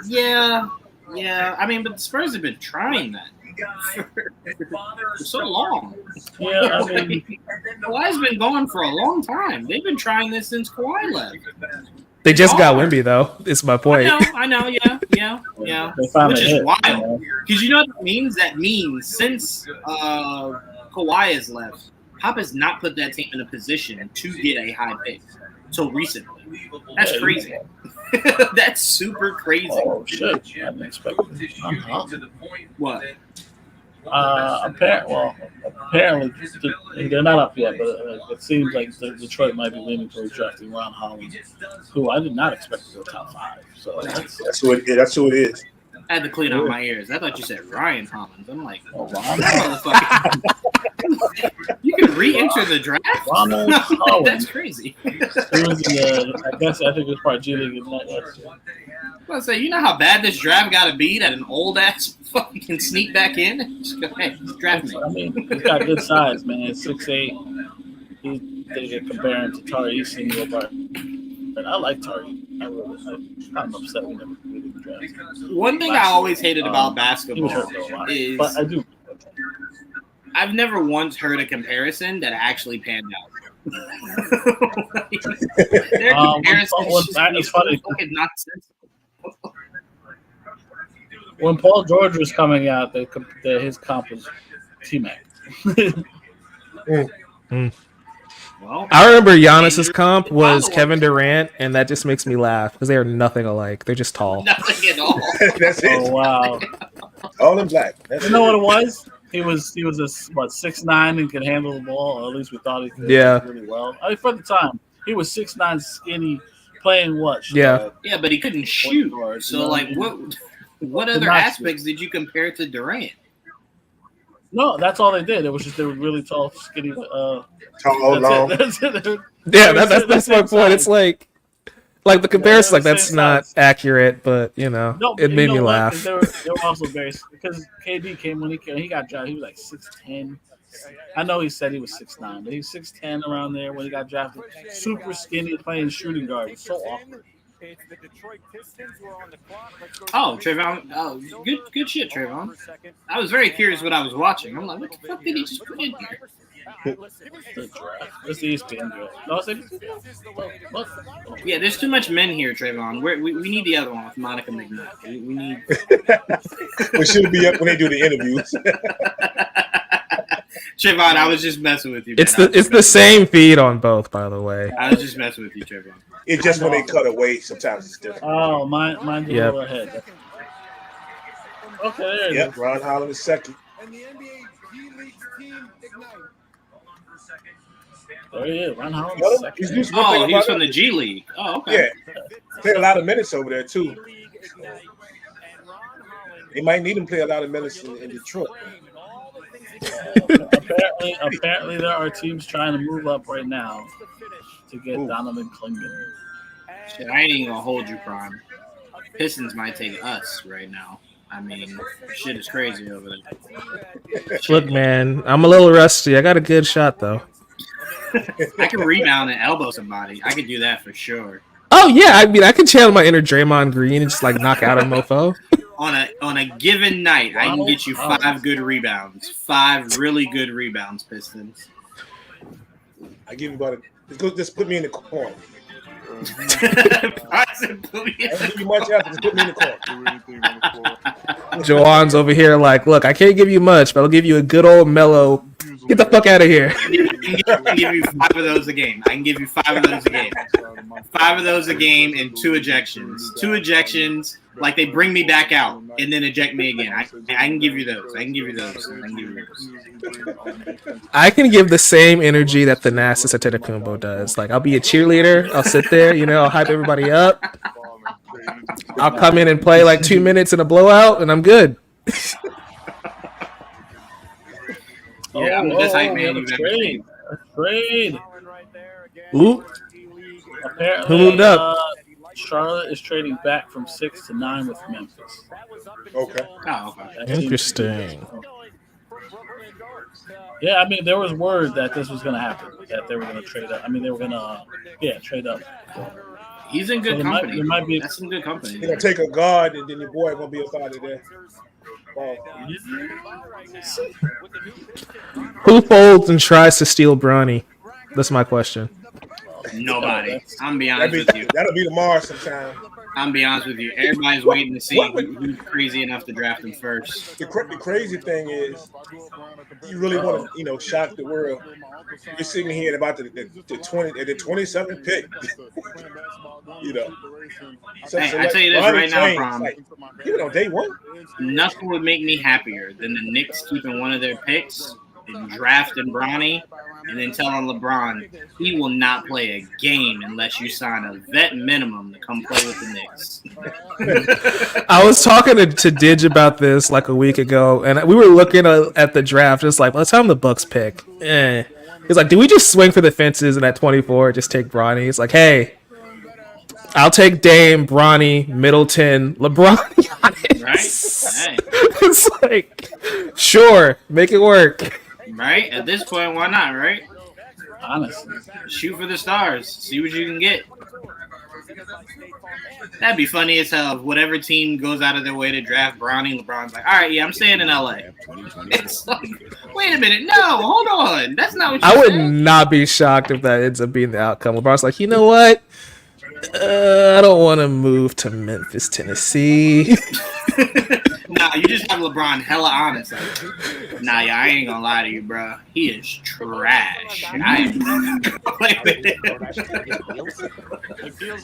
yeah. I mean, but the Spurs have been trying that for so long. Yeah, I mean, Kawhi's been gone for a long time. They've been trying this since Kawhi left. They just got Wemby, though. Is my point. I know. Yeah. Which is wild. Because you know what that means? That means since Kawhi has left, Pop has not put that team in a position to get a high pick until recently. That's crazy. That's super crazy. Oh, shit. I didn't expect it. What? Apparently they're not up yet, but it seems like Detroit might be leaning towards drafting Ron Holland, who I did not expect to go top 5. So that's who it is. I had to clean out my ears. I thought you said Ryan Hollins. I'm like, oh, Ron. You can re-enter the draft? Ronald Holland. That's crazy. He was in I think it was part G League. I was gonna say, you know how bad this draft got to be that an old ass fucking can sneak back in? Just go, hey, draft me. I mean, he's got good size, man. 6'8". They get comparing to Tari Eason, but I like Tari. I'm upset we never really drafted. One thing I always hated about basketball is, but I do. I've never once heard a comparison that actually panned out. Their comparisons it's funny. fucking nonsensical. When Paul George was coming out, his comp was T-Mac. Well, I remember Giannis's comp was Kevin Durant, and that just makes me laugh because they are nothing alike. They're just tall. Nothing at all. That's it. Oh wow! All in black. You know what it was? He was 6'9" and could handle the ball, or at least we thought he could. Yeah. Really well. I mean, for the time, he was 6'9", skinny, playing what? Yeah. Yeah, but he couldn't shoot. So, like, what other aspects did you compare to Durant? No, that's all they did. It was just they were really tall, skinny. Tall, long. That's it. That's my point. It's like the comparison, like that's not accurate, but it made me laugh. They were also very because KD came when he got drafted. He was like 6'10". I know he said he was 6'9", but he was 6'10" around there when he got drafted. Super skinny, playing shooting guard. It was so awkward. Oh, Trayvon. Oh, good shit, Trayvon. I was very curious what I was watching. I'm like, what the fuck did he just put in here? It's the ESPN draft. Yeah, there's too much men here, Trayvon. We need the other one with Monica McNutt. We need. We should be up when they do the interviews. Trayvon, I was just messing with you. It's the same feed on both, by the way. I was just messing with you, Trayvon. It's just when they cut away, sometimes it's different. Oh, mine's a little ahead. Okay, there it is. Ron Holland is second. There he is. Ron Holland is second. He's from the G League. Oh, okay. Yeah. Played a lot of minutes over there, too. They might need him to play a lot of minutes in Detroit. Apparently, there are teams trying to move up right now to get Donovan Clingan. Shit, I ain't even gonna hold you, Prime. Pistons might take us right now. I mean, shit is crazy over there. Look, man, I'm a little rusty. I got a good shot though. I can rebound and elbow somebody. I can do that for sure. Oh yeah, I mean, I can channel my inner Draymond Green and just like knock out a mofo. On a given night, I can get you 5 good rebounds. 5 really good rebounds, Pistons. I give you about just put me in the corner. I said put me in the corner. Just put me in the corner. Juwaan's over here like, look, I can't give you much, but I'll give you a good old mellow. Get the fuck out of here. I can give you 5 of those a game. 5 of those a game and 2 ejections. 2 ejections, like they bring me back out and then eject me again. I can give you those. I can give the same energy that the Thanasis Antetokounmpo does. Like, I'll be a cheerleader. I'll sit there, I'll hype everybody up. I'll come in and play like 2 minutes in a blowout, and I'm good. Yeah, I'm the best hype man you've ever seen. Trade. Ooh. Apparently, who moved up? Charlotte is trading back from 6 to 9 with Memphis. Okay. Oh, okay. Interesting. Yeah, I mean, there was word that this was going to happen, that they were going to trade up. I mean, they were going to, trade up. He's in good company. Might be, that's some good company. You're going to take a guard, and then your boy going to be up out of there. Who folds and tries to steal Bronny? That's my question. Nobody. I'm gonna be honest with you. That'll be tomorrow sometime. I'm be honest with you. Everybody's waiting to see who's crazy enough to draft him first. The crazy thing is, you really want to, shock the world. You're sitting here about the 27th pick. Hey, I tell you this right now, Prom. Even on day one, nothing would make me happier than the Knicks keeping one of their picks and drafting Bronny, and then telling LeBron he will not play a game unless you sign a vet minimum to come play with the Knicks. I was talking to Didge about this like a week ago, and we were looking at the draft. It's like, let's have the Bucks pick. He's like, do we just swing for the fences and at 24 just take Bronny? It's like, hey, I'll take Dame, Bronny, Middleton, LeBron, Giannis. Right? Hey. It's like, sure, make it work. Right? At this point, why not, right? Honestly. Shoot for the stars. See what you can get. That'd be funny as hell. Whatever team goes out of their way to draft Bronny, LeBron's like, all right, yeah, I'm staying in LA. It's like, wait a minute. No, hold on. That's not what you I would said. not be shocked if that ends up being the outcome. LeBron's like, you know what? I don't want to move to Memphis, Tennessee. Nah, you just have LeBron hella honest. Like, nah, yeah, I ain't gonna lie to you, bro. He is trash. I ain't gonna play with him.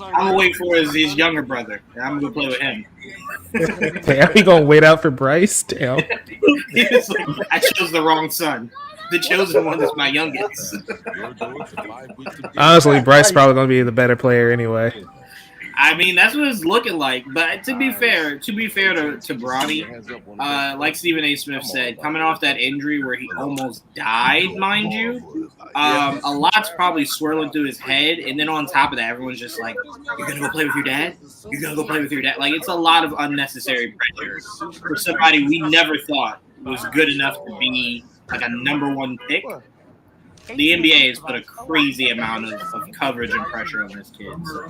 I'm gonna wait for his younger brother. And I'm gonna play with him. Damn, we gonna wait out for Bryce? Damn. He was like, I chose the wrong son. The chosen one is my youngest. Honestly, Bryce is probably gonna be the better player anyway. I mean, that's what it's looking like. But to be fair to Bronny, like Stephen A. Smith said, coming off that injury where he almost died, mind you, a lot's probably swirling through his head. And then on top of that, everyone's just like, you're going to go play with your dad? You're going to go play with your dad? Like, it's a lot of unnecessary pressure for somebody we never thought was good enough to be like a number one pick. The NBA has put a crazy amount of coverage and pressure on this kid. So,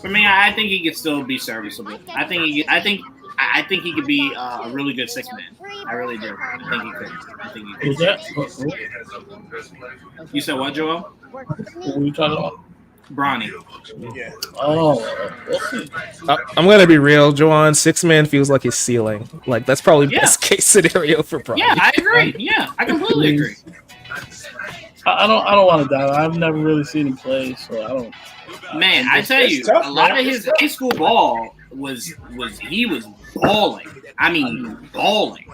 for me, I think he could still be serviceable. I think he could be a really good six man. I really do. I think he could. Who's that? You said what, Joel? What were you talking about? Bronny. yeah. Oh, we'll see. I'm gonna be real, Juwaan. 6-man feels like his ceiling. Like that's probably best case scenario for Bronny. Yeah, I agree. Yeah, I completely agree. I don't want to die. I've never really seen him play, so I don't. Man, I tell you, tough, a lot man. of his high school ball was balling. I mean, balling.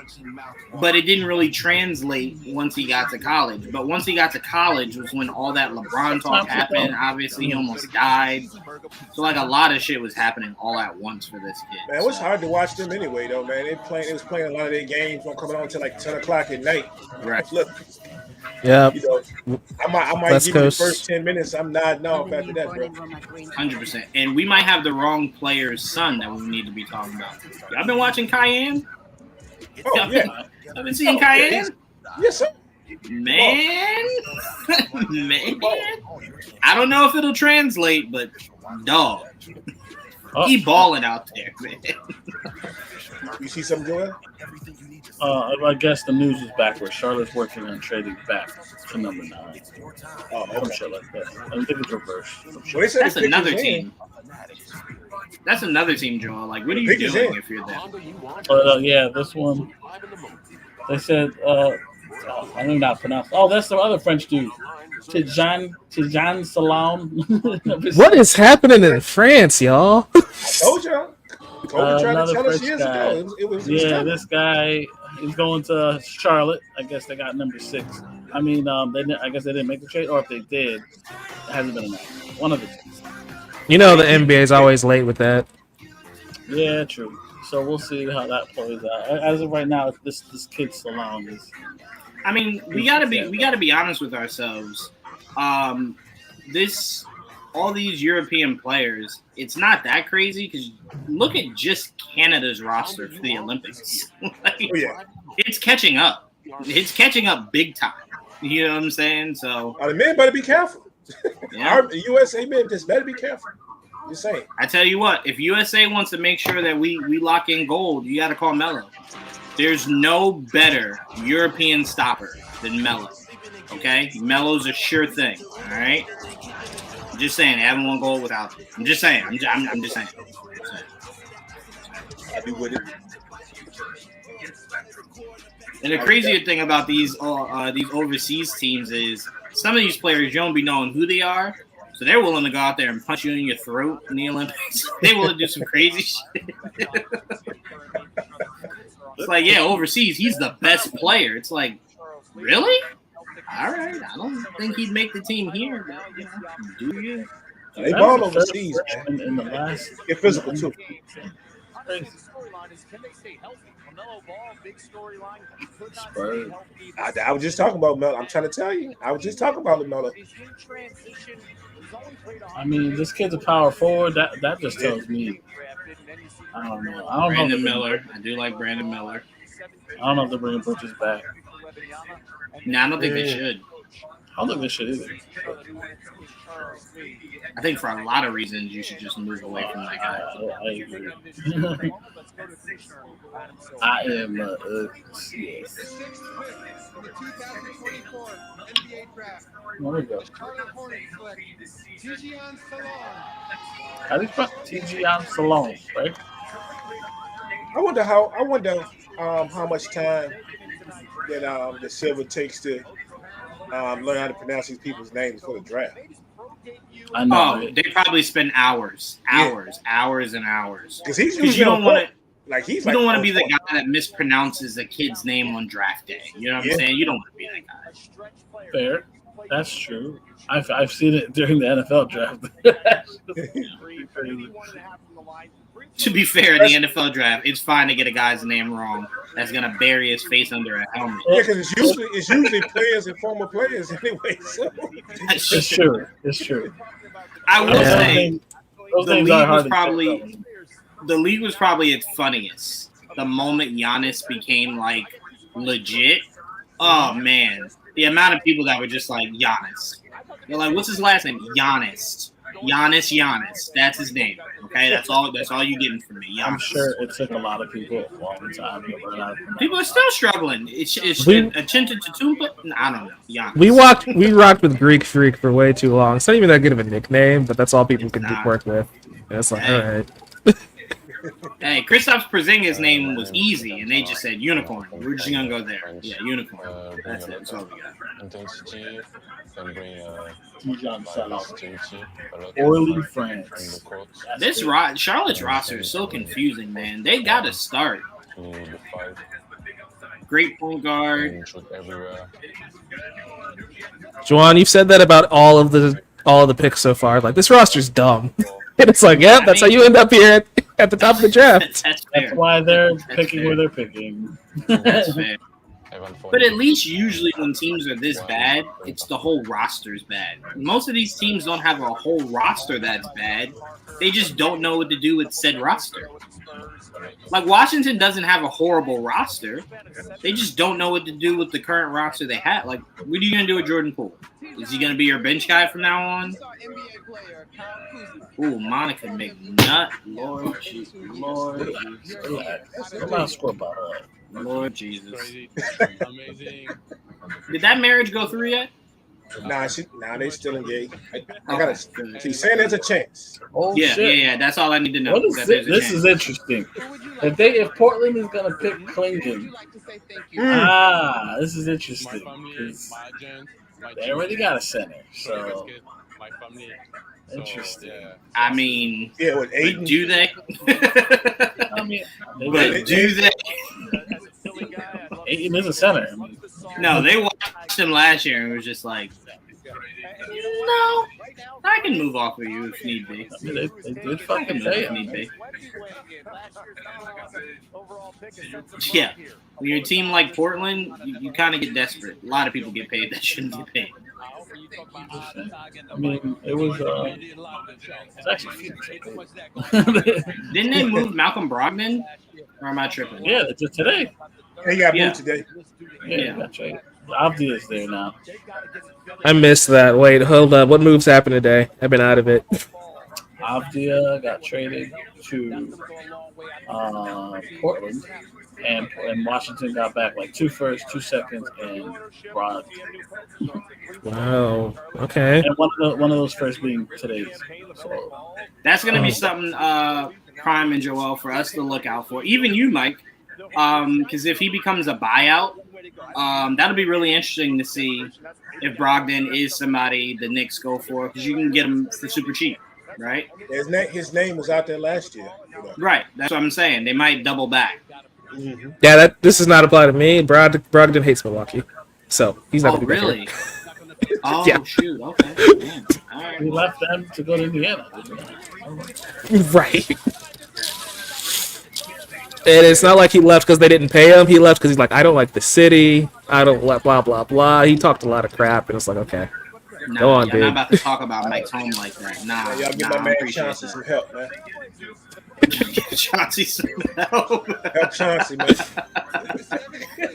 But it didn't really translate once he got to college. But once he got to college was when all that LeBron talk happened. Obviously, he almost died. So, like, a lot of shit was happening all at once for this kid. Man, it was hard to watch them anyway, though, man. They was playing a lot of their games don't coming on until like 10 o'clock at night. Right. Look, Yeah. I might West give you the Coast. first 10 minutes. I'm nodding off after that, bro. 100%. And we might have the wrong player's son that we need to be talking about. Y'all been watching Cayenne? Oh, yeah. I've been seeing Cayenne. Yes, sir. Man. I don't know if it'll translate, but dog. He balling out there, man. You see something, Joel? I guess the news is backwards. Charlotte's working on trading back to number 9. Oh, Some okay. shit like that. I think it's reversed. Well, they said That's the pick another is in. team. That's another team, Joel. Like, what are you Pick is doing in. if you're them? But yeah, this one. They said I don't know how to pronounce. Oh, that's the other French dude. Tijan Salam. What is happening in France, y'all? Told y'all. Kobe tried to Another tell us French years guy. ago. It was Yeah, this guy is going to Charlotte. I guess they got number 6. I mean, I guess they didn't make the trade, or if they did, it hasn't been announced. One of the two. You know the NBA is always late with that. Yeah, true. So we'll see how that plays out. As of right now, this kid Salam is. I mean, we gotta be honest with ourselves. All these European players, it's not that crazy because look at just Canada's roster for the Olympics. Like, Oh, yeah. it's catching up. It's catching up big time. You know what I'm saying? So The men better be careful. yeah. Our USA men just better be careful. Just saying. I tell you what, if USA wants to make sure that we lock in gold, you got to call Melo. There's no better European stopper than Melo. Okay, Melo's a sure thing. All right. Just saying, they haven't won gold without him. I'm just saying. I'm just saying. I'd be with it. And the crazier thing about these overseas teams is some of these players you don't be knowing who they are, so they're willing to go out there and punch you in your throat in the Olympics. They willing to do some crazy shit. It's like, yeah, overseas he's the best player. It's like, really? All right, I don't think he'd make the team here. But, do you? They ball overseas, man. In the last, get physical too. I was just talking about Melo. I'm trying to tell you. I was just talking about Melo. I mean, this kid's a power forward. That just tells me. I don't know. Brandon Miller. I do like Brandon Miller. I don't know if they're bringing Bridges back. No, I don't think they should. I don't think they should either. I think for a lot of reasons you should just move away from that guy. I agree. I am yes. There we go. How do you spell Juwaan Salon, right? I wonder how much time that the Silver takes to learn how to pronounce these people's names for the draft. I know. Oh, they probably spend hours and hours. Because he's you don't want to. Like you don't want to be the guy that mispronounces a kid's name on draft day. You know what I'm saying? You don't want to be that guy. Fair. That's true. I've seen it during the NFL draft. To be fair, in the NFL draft, it's fine to get a guy's name wrong. That's gonna bury his face under a helmet. Yeah, because it's usually players and former players anyway. So. It's true. It's true. I will say the league was probably its funniest the moment Giannis became like legit. Oh man, the amount of people that were just like Giannis. They're like, what's his last name? Giannis. That's his name. Okay, that's all you're getting from me. Giannis. I'm sure it took a lot of people a long time to learn how to pronounce. People are still struggling. It's Achinta Tatumba. I don't know. Giannis. We rocked with Greek Freak for way too long. It's not even that good of a nickname, but that's all people can work with. And it's like, all right. Hey, Kristaps Porzingis' name was easy, and they just said unicorn. We're just gonna go there. Yeah, unicorn. That's it. That's all we got. Intensity can bring Oily France. This Charlotte's roster is so confusing, man. They gotta start. Great point guard. Juwaan, you've said that about all of the picks so far. Like, this roster's dumb. And it's like, yeah, that's how you end up here at the top of the draft. That's fair. That's why they're picking where they're picking. That's fair. But at least usually when teams are this bad, it's the whole roster's bad. Most of these teams don't have a whole roster that's bad. They just don't know what to do with said roster. Like, Washington doesn't have a horrible roster. They just don't know what to do with the current roster they have. Like, what are you going to do with Jordan Poole? Is he going to be your bench guy from now on? Ooh, Monica McNutt. Lord Jesus. Lord Jesus. Did that marriage go through yet? Nah, they still engaged. I gotta see. Saying there's a chance. Oh, yeah, shit. Yeah. That's all I need to know. What is this is interesting. If Portland is gonna pick Klingon, this is interesting because they already got a center. So interesting. I mean, yeah, with Aiden. Do they? Do they? Aiden is a center. No, they watched him last year and was just like, no, I can move off of you if need be. I mean, they did fucking pay if need be. Yeah, when you're a team like Portland, you kind of get desperate. A lot of people get paid that shouldn't get paid. I mean, it was actually Didn't they move Malcolm Brogdon? Or am I tripping? Yeah, just today. He got moved today. Yeah, that's right. Avdi is there now. I missed that. Wait, hold up. What moves happened today? I've been out of it. Avdia got traded to Portland, and Washington got back like 2 firsts, 2 seconds, and Brogdon. Wow. Okay. And one of those first being today's. So that's going to be something, Prime and Joel, for us to look out for. Even you, Mike, because if he becomes a buyout, that'll be really interesting to see if Brogdon is somebody the Knicks go for, because you can get him for super cheap, right? His name was out there last year. Right. That's what I'm saying. They might double back. Mm-hmm. Yeah, this does not apply to me. Brogdon hates Milwaukee, so he's not going to be really? back Oh, Yeah. Shoot. Okay. Yeah. All right. he left them to go to Indiana. here. Right. And it's not like he left because they didn't pay him. He left because he's like, I don't like the city. I don't like blah, blah, blah. He talked a lot of crap, and it's like, okay. Nah, Go on, I'm dude. not about to talk about Mike's home like that. Nah, Y'all give I my man appreciate Chauncey that. some help, man. Chauncey some help. Help Chauncey, man.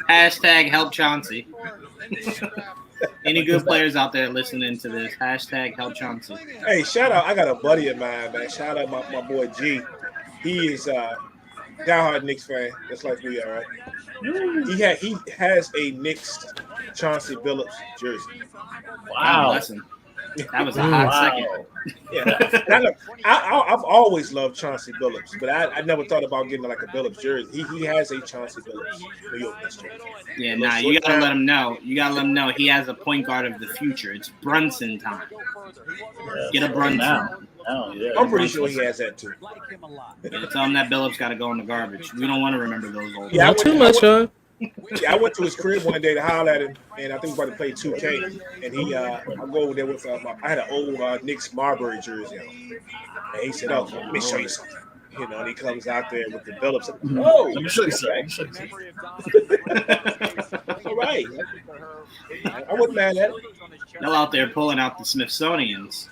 Hashtag help Chauncey. Any good players out there listening to this? Hashtag help Chauncey. Hey, shout out. I got a buddy of mine, man. Shout out my boy G. He is diehard Knicks fan, just like we are, right? He has a Knicks Chauncey Billups jersey. Wow. Listen, that was a hot second. Yeah. Now, look, I've always loved Chauncey Billups, but I never thought about getting like a Billups jersey. He has a Chauncey Billups New York Knicks jersey. Yeah, nah, you gotta let him know. You gotta let him know he has a point guard of the future. It's Brunson time. Get a Brunson now. Oh, yeah. I'm pretty sure he has that too. Yeah, tell him that Billups got to go in the garbage. We don't want to remember those old. Yeah, Not too much, huh? Yeah, I went to his crib one day to holler at him, and I think we about to play 2K. And I go over there with I had an old Knicks Marbury jersey on, and he said, "Oh, let me show you something." You know, and he comes out there with the Billups. Oh, Let me show you something. All right. I wasn't mad at it. Y'all out there pulling out the Smithsonians.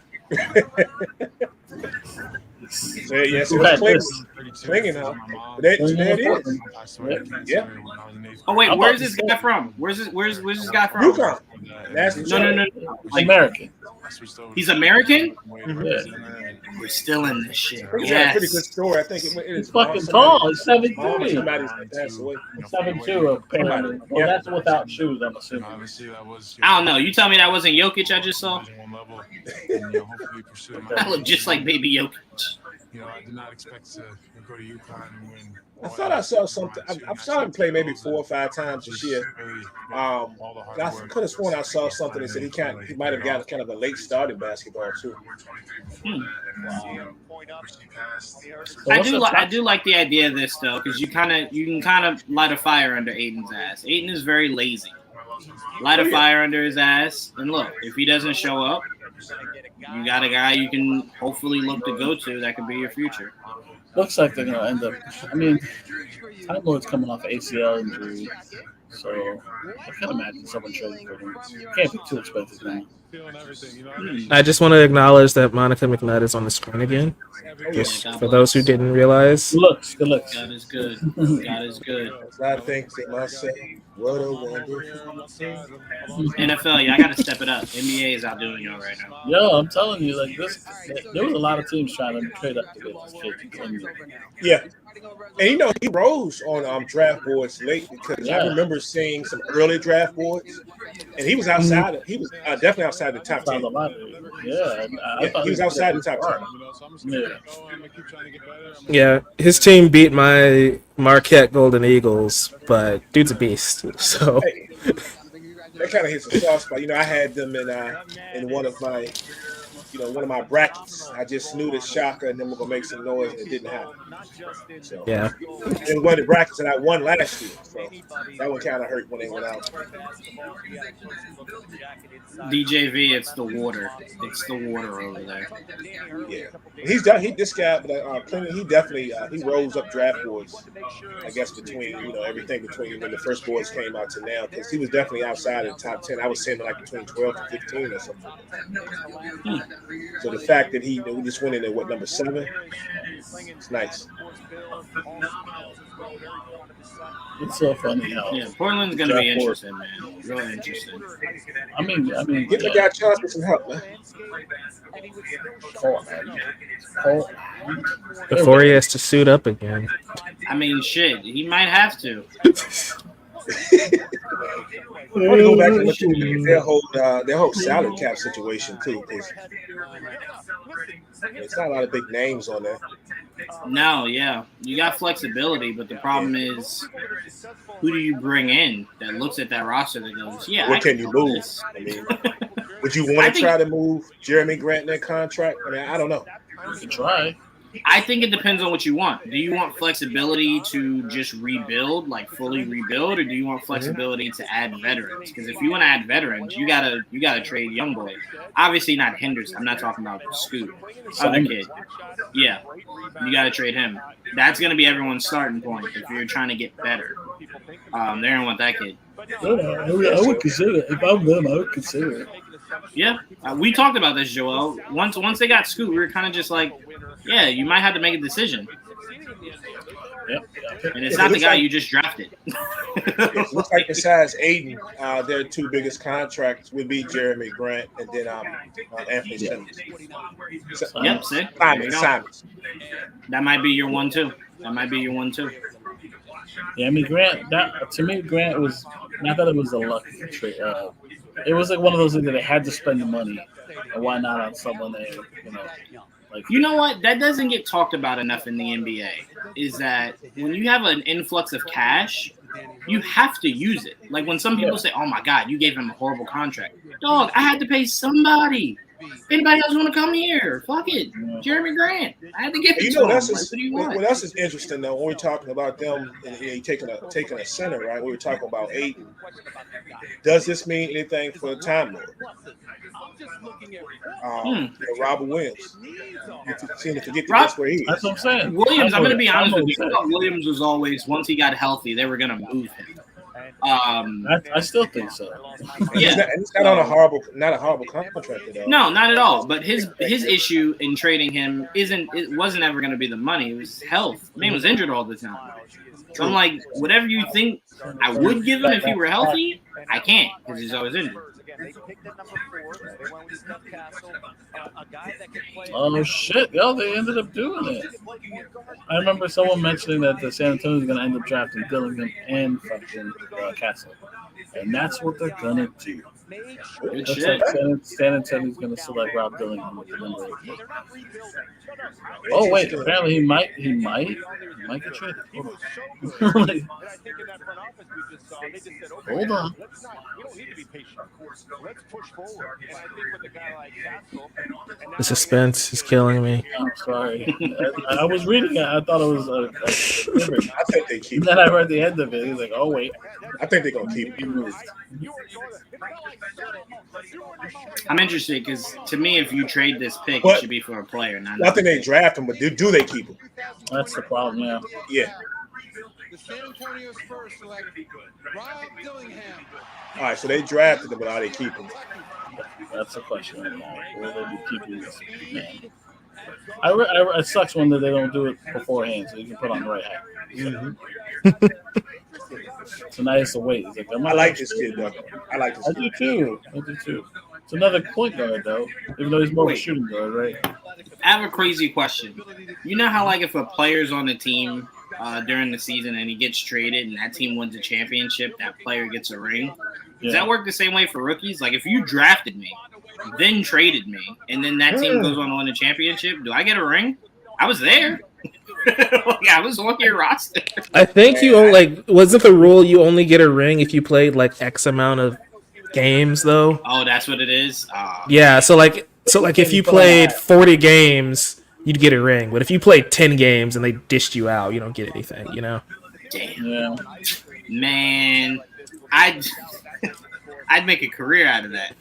So, yes, it was clinging, huh? But there it is. Yeah. Oh wait, where's this guy from? Where's this guy from? UConn. No. Like, American. He's American? Mm-hmm. We're still in this shit. It's a pretty Yes. good story. I think it is. He's fucking tall. He's 7'3". Somebody passed away. 7'2", apparently. Well, that's without shoes, I'm assuming. I don't know. You tell me that wasn't Jokic I just saw? That looked just like baby Jokic. I did not expect to go to UConn and win. I thought I saw something. I saw him play maybe 4 or 5 times this year. I could have sworn I saw something that said he might have gotten kind of a late start in basketball too. I do like the idea of this though, because you can kind of light a fire under Aiden's ass. Aiden is very lazy. Light a fire under his ass, and look, if he doesn't show up, you got a guy you can hopefully look to go to that could be your future. Looks like they're gonna end up. I mean, Time Lord's coming off ACL injury, so I can imagine someone trading for him. Can't be too expensive now. I just want to acknowledge that Monica McNutt is on the screen again. Just for those who didn't realize. Good looks. God is good. God is good. I think to myself, what a wonderful NFL, I got to step it up. NBA is outdoing y'all right now. Yo, I'm telling you, like this, there was a lot of teams trying to trade up to get this kid. Yeah. And he rose on draft boards late because I remember seeing some early draft boards, and he was outside. He was definitely outside the top 10. He was outside the top 10. Yeah, his team beat my Marquette Golden Eagles, but dude's a beast. So that kind of hits a soft spot. I had them in one of my. One of my brackets. I just knew the shocker, and then we're gonna make some noise, and it didn't happen. So, yeah. And one of the brackets that I won last year, so that one kind of hurt when they went out. DJV, it's the water. It's the water over there. Yeah, this guy, Clinton, he definitely he rose up draft boards. I guess between everything between when the first boards came out to now, because he was definitely outside of the top 10. I was saying like between 12 to 15 or something. So the fact that we just went in at number 7? It's nice. It's so funny how Portland's gonna be interesting, man. Really interesting. I mean, Give the guy a chance with some help, man. Cole. Before he has to suit up again. I mean, shit, he might have to. I want to go back and look at their whole salary cap situation too, because it's not a lot of big names on there. No, yeah, you got flexibility, but the problem is, who do you bring in that looks at that roster that goes, yeah, What can you move? I mean, would you want to try to move Jeremy Grant in that contract? I mean, I don't know. You could try. I think it depends on what you want. Do you want flexibility to just rebuild, like fully rebuild, or do you want flexibility to add veterans? Because if you want to add veterans, you gotta trade young boys. Obviously not Henderson. I'm not talking about Scoot. Other kid. Yeah, you gotta trade him. That's gonna be everyone's starting point if you're trying to get better. They're gonna want that kid. Yeah, I would consider it. If I'm them, I would consider it. Yeah, we talked about this, Joel. Once they got Scoot, we were kind of just like, yeah, you might have to make a decision. Yep. And it's not the guy you just drafted. It looks like besides Aiden, their two biggest contracts would be Jeremy Grant and then Anthony Simmons. Yep, see? Simons. That might be your 1-2. Yeah, I mean Grant. To me, Grant was. I thought it was a lucky trade. It was like one of those things that they had to spend the money, and why not on someone that like. You know what? That doesn't get talked about enough in the NBA. Is that when you have an influx of cash, you have to use it. Like when some people say, "Oh my God, you gave him a horrible contract." Dog, I had to pay somebody. Anybody else want to come here? Fuck it, Jeremy Grant. I had to get it to him. What else is interesting though? When we're talking about them taking a center, right? We were talking about Aiden. Does this mean anything for Time Lord? Robert Williams. You seem to forget that's where he is. That's what I'm saying. Williams, I'm going to be honest with you. I thought Williams was always, once he got healthy, they were going to move him. I still think so. Yeah, he's not on a horrible contract at all. No, not at all. But his issue in trading him wasn't ever going to be the money. It was health. The man was injured all the time. So I'm like, whatever you think I would give him if he were healthy, I can't because he's always injured. Oh shit! Yo, they ended up doing it. I remember someone mentioning that the San Antonio is going to end up drafting Dillingham and fucking Castle, and that's what they're gonna do. Good Looks shit. like San Antonio's going to select Rob Dillingham with the number 8. Oh wait, apparently he might get traded. Hold on. The suspense is killing me. I'm sorry. I was reading it. I thought it was I think they keep. and then I read the end of it. He's like, "Oh wait, I think they're gonna keep he moved." I'm interested because to me, if you trade this pick, But- it should be for a player, not. I think they draft him, but do they keep him? That's the problem. Yeah. Yeah. The San Antonio's first select Rob Dillingham. All right, so they drafted him, but are they keep him? That's the question right now. Will they be keeping this man? It sucks when they don't do it beforehand, so you can put on the right hat. So now it's a wait. It's like, I like this kid, though. I like this I kid. do too. It's another point guard, though, even though he's more of a shooting guard, right? I have a crazy question. You know how, like, if a player's on the team during the season and he gets traded and that team wins a championship, that player gets a ring? Does that work the same way for rookies? Like, if you drafted me, then traded me, and then that team goes on to win a championship, do I get a ring? I was there. Like, I was on your roster. I think you only wasn't the rule you only get a ring if you played like X amount of games though. Oh, that's what it is. Yeah, so if you played 40 games, you'd get a ring. But if you played 10 games and they dished you out, you don't get anything. You know? Damn, Yeah. man, I'd make a career out of that.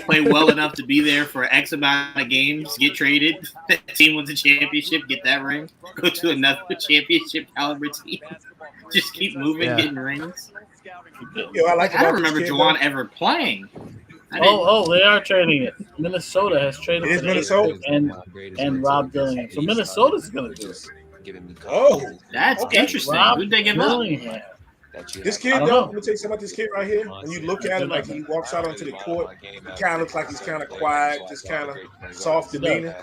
Play well enough to be there for X amount of games, get traded, team wins a championship, get that ring, go to another championship caliber team. Just keep moving, getting rings. Yo, I I don't remember Juwaan ever playing. They are trading it. Minnesota has traded It is for the 8th Minnesota? pick and Rob Dillingham. So Minnesota's going to do it. Oh, That's okay. interesting. Rob Who'd they give up? Dillingham. This I kid, don't though, know. let me tell you something about this kid right here. When you look at him, like he walks out onto the court, he kind of looks like he's kind of quiet, just kind of soft demeanor.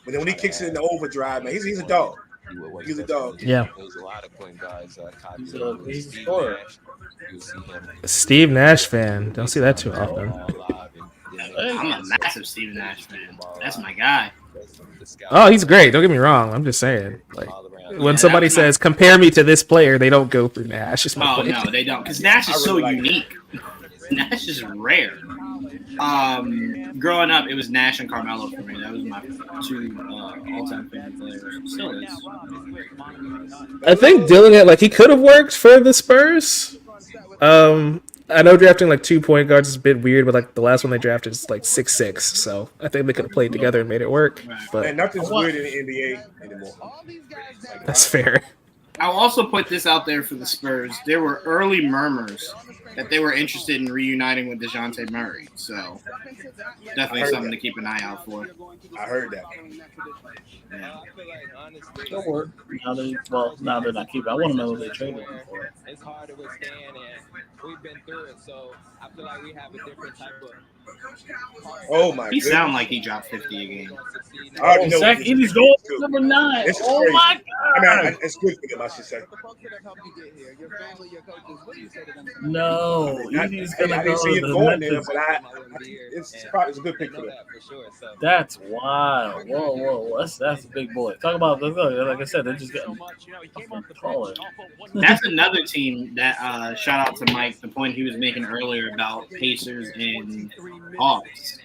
But then when he kicks it in the overdrive, man, he's a dog. He's a dog. Yeah. He's a scorer. Steve Nash fan. Don't see that too often. I'm a massive Steve Nash fan. That's my guy. Oh, he's great. Don't get me wrong. I'm just saying, like, when somebody says compare me to this player, they don't go through Nash. Just my point. No, they don't, because Nash is so unique. Nash is rare. Growing up, it was Nash and Carmelo for me. That was my two all-time favorite players. Still is. I think Dillingham, like, he could have worked for the Spurs. I know drafting like 2 point guards is a bit weird, but like the last one they drafted is like 6'6", so I think they could have played together and made it work. But and nothing's weird in the NBA anymore. That's fair. I'll also put this out there for the Spurs. There were early murmurs that they were interested in reuniting with DeJounte Murray, so definitely something to keep an eye out for. I heard that. It'll work. Now they're not keeping. I want to know what they traded him for. It's hard to withstand, and we've been through it, so I feel like we have a different type of. Oh my! He sound like he dropped 50 a game. Zach Edey's going to number 9. Oh my God! I mean, it's good for them, I should say. No, Edey's gonna I go didn't see it to going there, Memphis. but it's a good pick for them. That's wild. Whoa. That's a big boy. Talk about, like I said, they're just getting taller. That's another team that shout out to Mike, the point he was making earlier about Pacers and Hawks.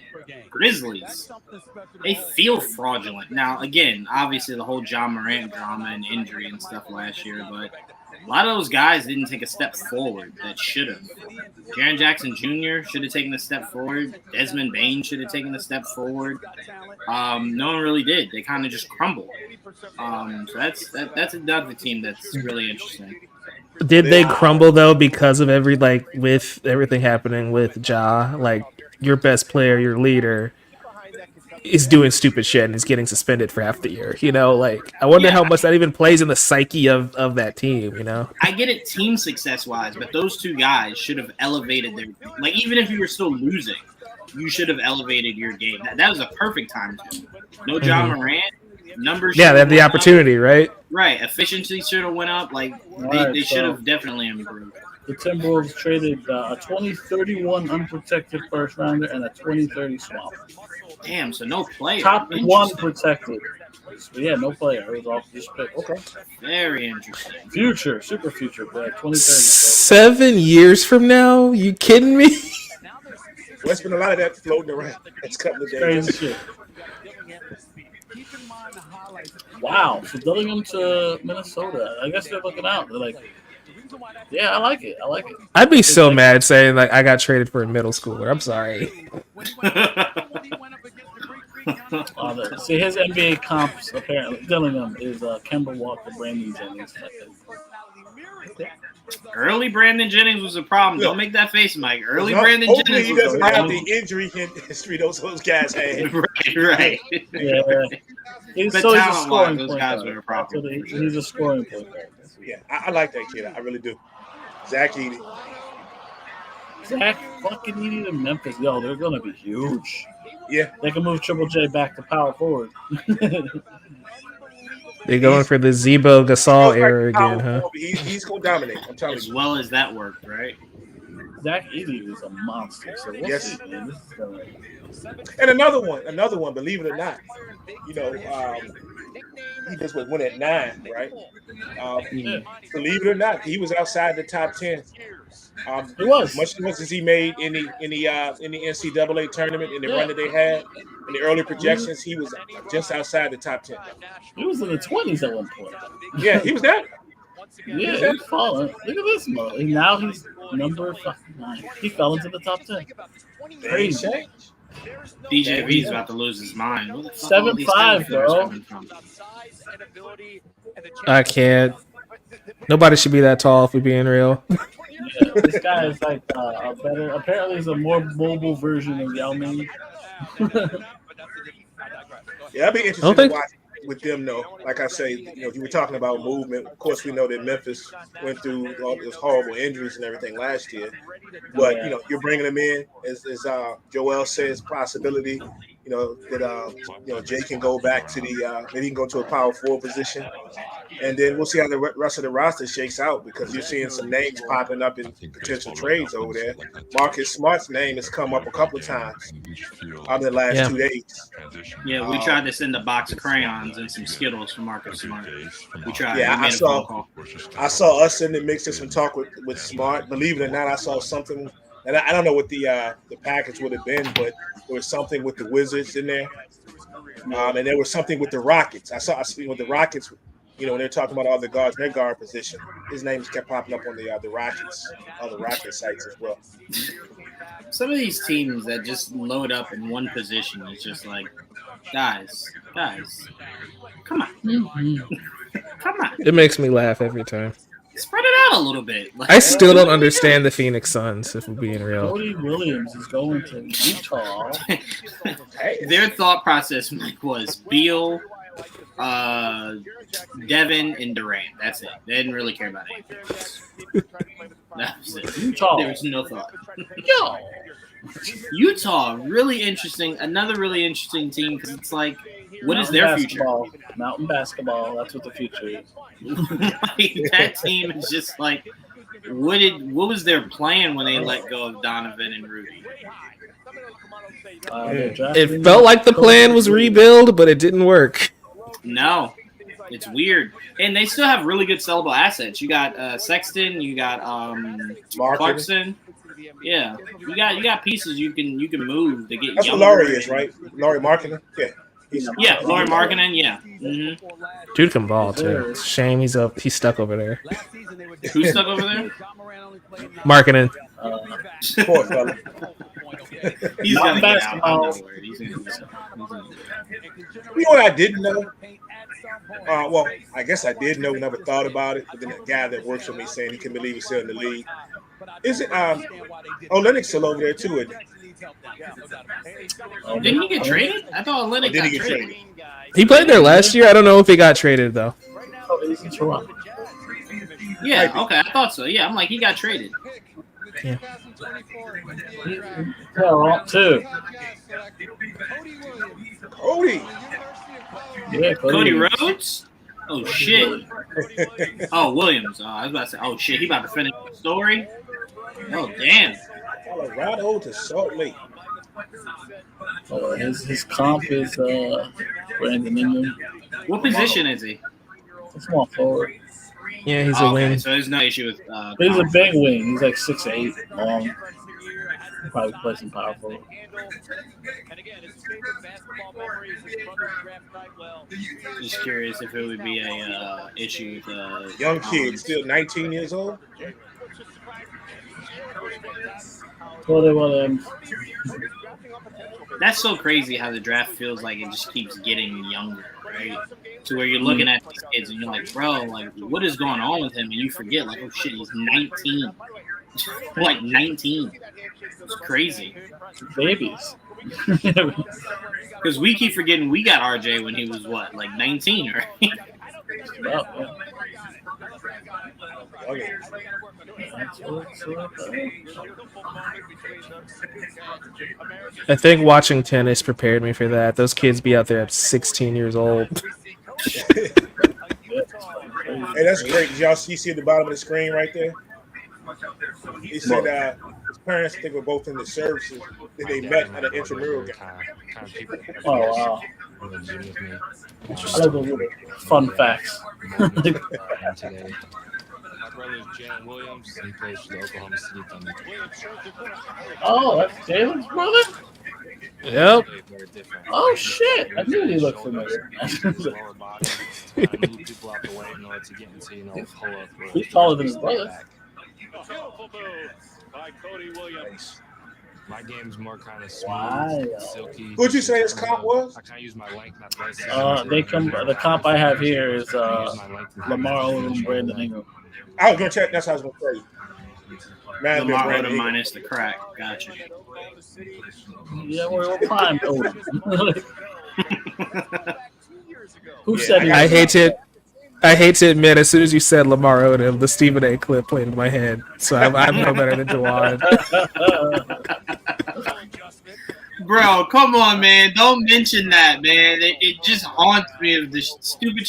Grizzlies, they feel fraudulent. Now, again, obviously the whole John Morant drama and injury and stuff last year, but a lot of those guys didn't take a step forward that should have. Jaren Jackson Jr. should have taken a step forward. Desmond Bane should have taken a step forward. No one really did. They kind of just crumbled. So that's another team that's really interesting. Did they crumble though because of with everything happening with Ja? Like, your best player, your leader, is doing stupid shit and is getting suspended for half the year. You know, like, I wonder how much that even plays in the psyche of that team, you know? I get it team success-wise, but those two guys should have elevated their – like, even if you were still losing, you should have elevated your game. That was a perfect time to. No John Morant. Numbers. Yeah, they have the opportunity, right? Right. Efficiency should have went up. Like, they should have definitely improved. The Timberwolves traded a 2031 unprotected first rounder and a 2030 swap. Damn, so no player. Top 1 protected. So yeah, no player. It was off this pick. Okay. Very interesting. Future, super future, but 2030. 7 years from now? You kidding me? Well, there's been a lot of that floating around next couple of days. Crazy shit. Wow. So Dillingham to Minnesota. I guess they're looking out. They're like, yeah, I like it. I'd be so mad saying, like, I got traded for a middle schooler. I'm sorry. See, his NBA comps, apparently, Dillingham is Kemba Walker, Brandon Jennings. Early Brandon Jennings was a problem. Don't make that face, Mike. Early Brandon hopefully Jennings he was doesn't a have problem. the injury history those guys had. Right. Yeah. He's But a talent-wise, scoring those point guys guard. were a problem. He's a scoring point guard. Yeah, I like that kid. I really do. Zach Edey. Zach fucking Edey to Memphis. Yo, they're going to be huge. Yeah. They can move Triple J back to power forward. They're going for the Zebo Gasol era again, huh? He's going to dominate. I'm telling you. As well as that worked, right? Zach Edey is a monster. So we'll see, man. This is gonna... And another one, believe it or not, you know, he just went at 9, right? Believe it or not, he was outside the top 10. He was much as he made in the NCAA tournament in the run that they had in the early projections. He was just outside the top 10. He was in the 20s at one point. Yeah, he was there. Yeah, he's falling. Look at this mother. Now he's number 9. He fell into the top 10. Crazy. DJ V's about to lose his mind. 7'5", bro. I can't. Nobody should be that tall if we're being real. Yeah, this guy is like a better. Apparently, he's a more mobile version of Yao Ming. Yeah, I'd be I interested don't to think. watch with them though. Like I say, you were talking about movement. Of course, we know that Memphis went through all those horrible injuries and everything last year. But Yeah. you're bringing them in as Joel says, possibility. That Jay can go back to the maybe he can go to a power forward position, and then we'll see how the rest of the roster shakes out because you're seeing some names popping up in potential trades over there. Marcus Smart's name has come up a couple of times in the last Yeah. 2 days. Yeah, we tried to send a box of crayons and some Skittles for Marcus Smart. We tried. Yeah, We made a phone call. I saw us in the mix of some talk with Smart. Believe it or not, I saw something, and I don't know what the package would have been, but there was something with the Wizards in there, and there was something with the Rockets. I speaking with the Rockets. When they're talking about all the guards in their guard position, his names kept popping up on the Rockets, on the Rocket sites as well. Some of these teams that just load up in one position is just like, guys, come on, come on, It makes me laugh every time. spread it out a little bit. Like, I still don't understand the Phoenix Suns, if we're being real. Cody Williams is going to Utah. Their thought process, Mike, was Beal, Devin, and Durant. That's it. They didn't really care about anything else. That was it. Utah. There was no thought. Yo. Utah, really interesting. Another really interesting team because it's like, what is their future? Mountain basketball. That's what the future is. Like, that team is just like, what was their plan when they let go of Donovan and Rudy? It felt like the plan was rebuild, but it didn't work. No, it's weird, and they still have really good sellable assets. You got Sexton, you got Clarkson. Yeah, you got pieces you can move to get. That's what Laurie is, right? Laurie Markkinen. Yeah, Laurie Markkinen. Yeah. Mm-hmm. Dude can ball too. It's a shame he's stuck over there. Who's stuck over there? Markkinen. Poor fella. He's gonna get out. I know where he's gonna get You know what I didn't know? Well, I guess I did know, never thought about it. But then a guy that works with me saying he can believe he's still in the league. Is it? Lennox still over there too. Didn't he get traded? I thought Lennox Did got he get traded. traded? He played there last year. I don't know if he got traded though. Yeah. Okay, I thought so. Yeah, I'm like he got traded. Yeah. Two. Cody. Yeah, Cody Rhodes? Oh shit. Oh, Williams. I was about to say, oh shit, he about to finish the story. Oh damn. Colorado to Salt Lake. His comp is Brandon Ingram. What position is he? Small forward. Yeah, he's a wing. So there's no issue with. He's a big wing. He's like 6'8" long. Probably play some power forward. Just curious if it would be a issue with Young kid, still 19 years old. That's so crazy how the draft feels like it just keeps getting younger, right? To where you're looking at these kids and you're like, bro, like, what is going on with him? And you forget, like, oh shit, he's 19. Like 19. It's crazy. Babies. Because we keep forgetting we got RJ when he was what, like 19, right? I think watching tennis prepared me for that. Those kids be out there at 16 years old. Hey, that's great. Y'all see at the bottom of the screen right there? He said his parents, I think, were both in the services that they met at an intramural game. Oh, wow. I love those little fun facts. My brother's Jalen Williams. He plays for the Oklahoma City Thunder. Oh, that's Jalen's brother? Yep. Oh, shit. I knew he looked familiar. He's taller than his brother. By Cody Williams. My game's more kind of smooth, Wow. silky. Who'd you say his comp was? I kind of use my length and athleticism. The comp I have here is Lamar Odom and Brandon Ingram. I was gonna check. That's how I was gonna say. Man, Lamar Brandon Odom Ingram. minus the crack. Gotcha. Yeah, we're prime Odom. Who Yeah, said he I was hate to admit, as soon as you said Lamar Odom, the Stephen A. clip played in my head. So I'm no better than Juwaan. Bro, come on, man. Don't mention that, man. It just haunts me of the stupid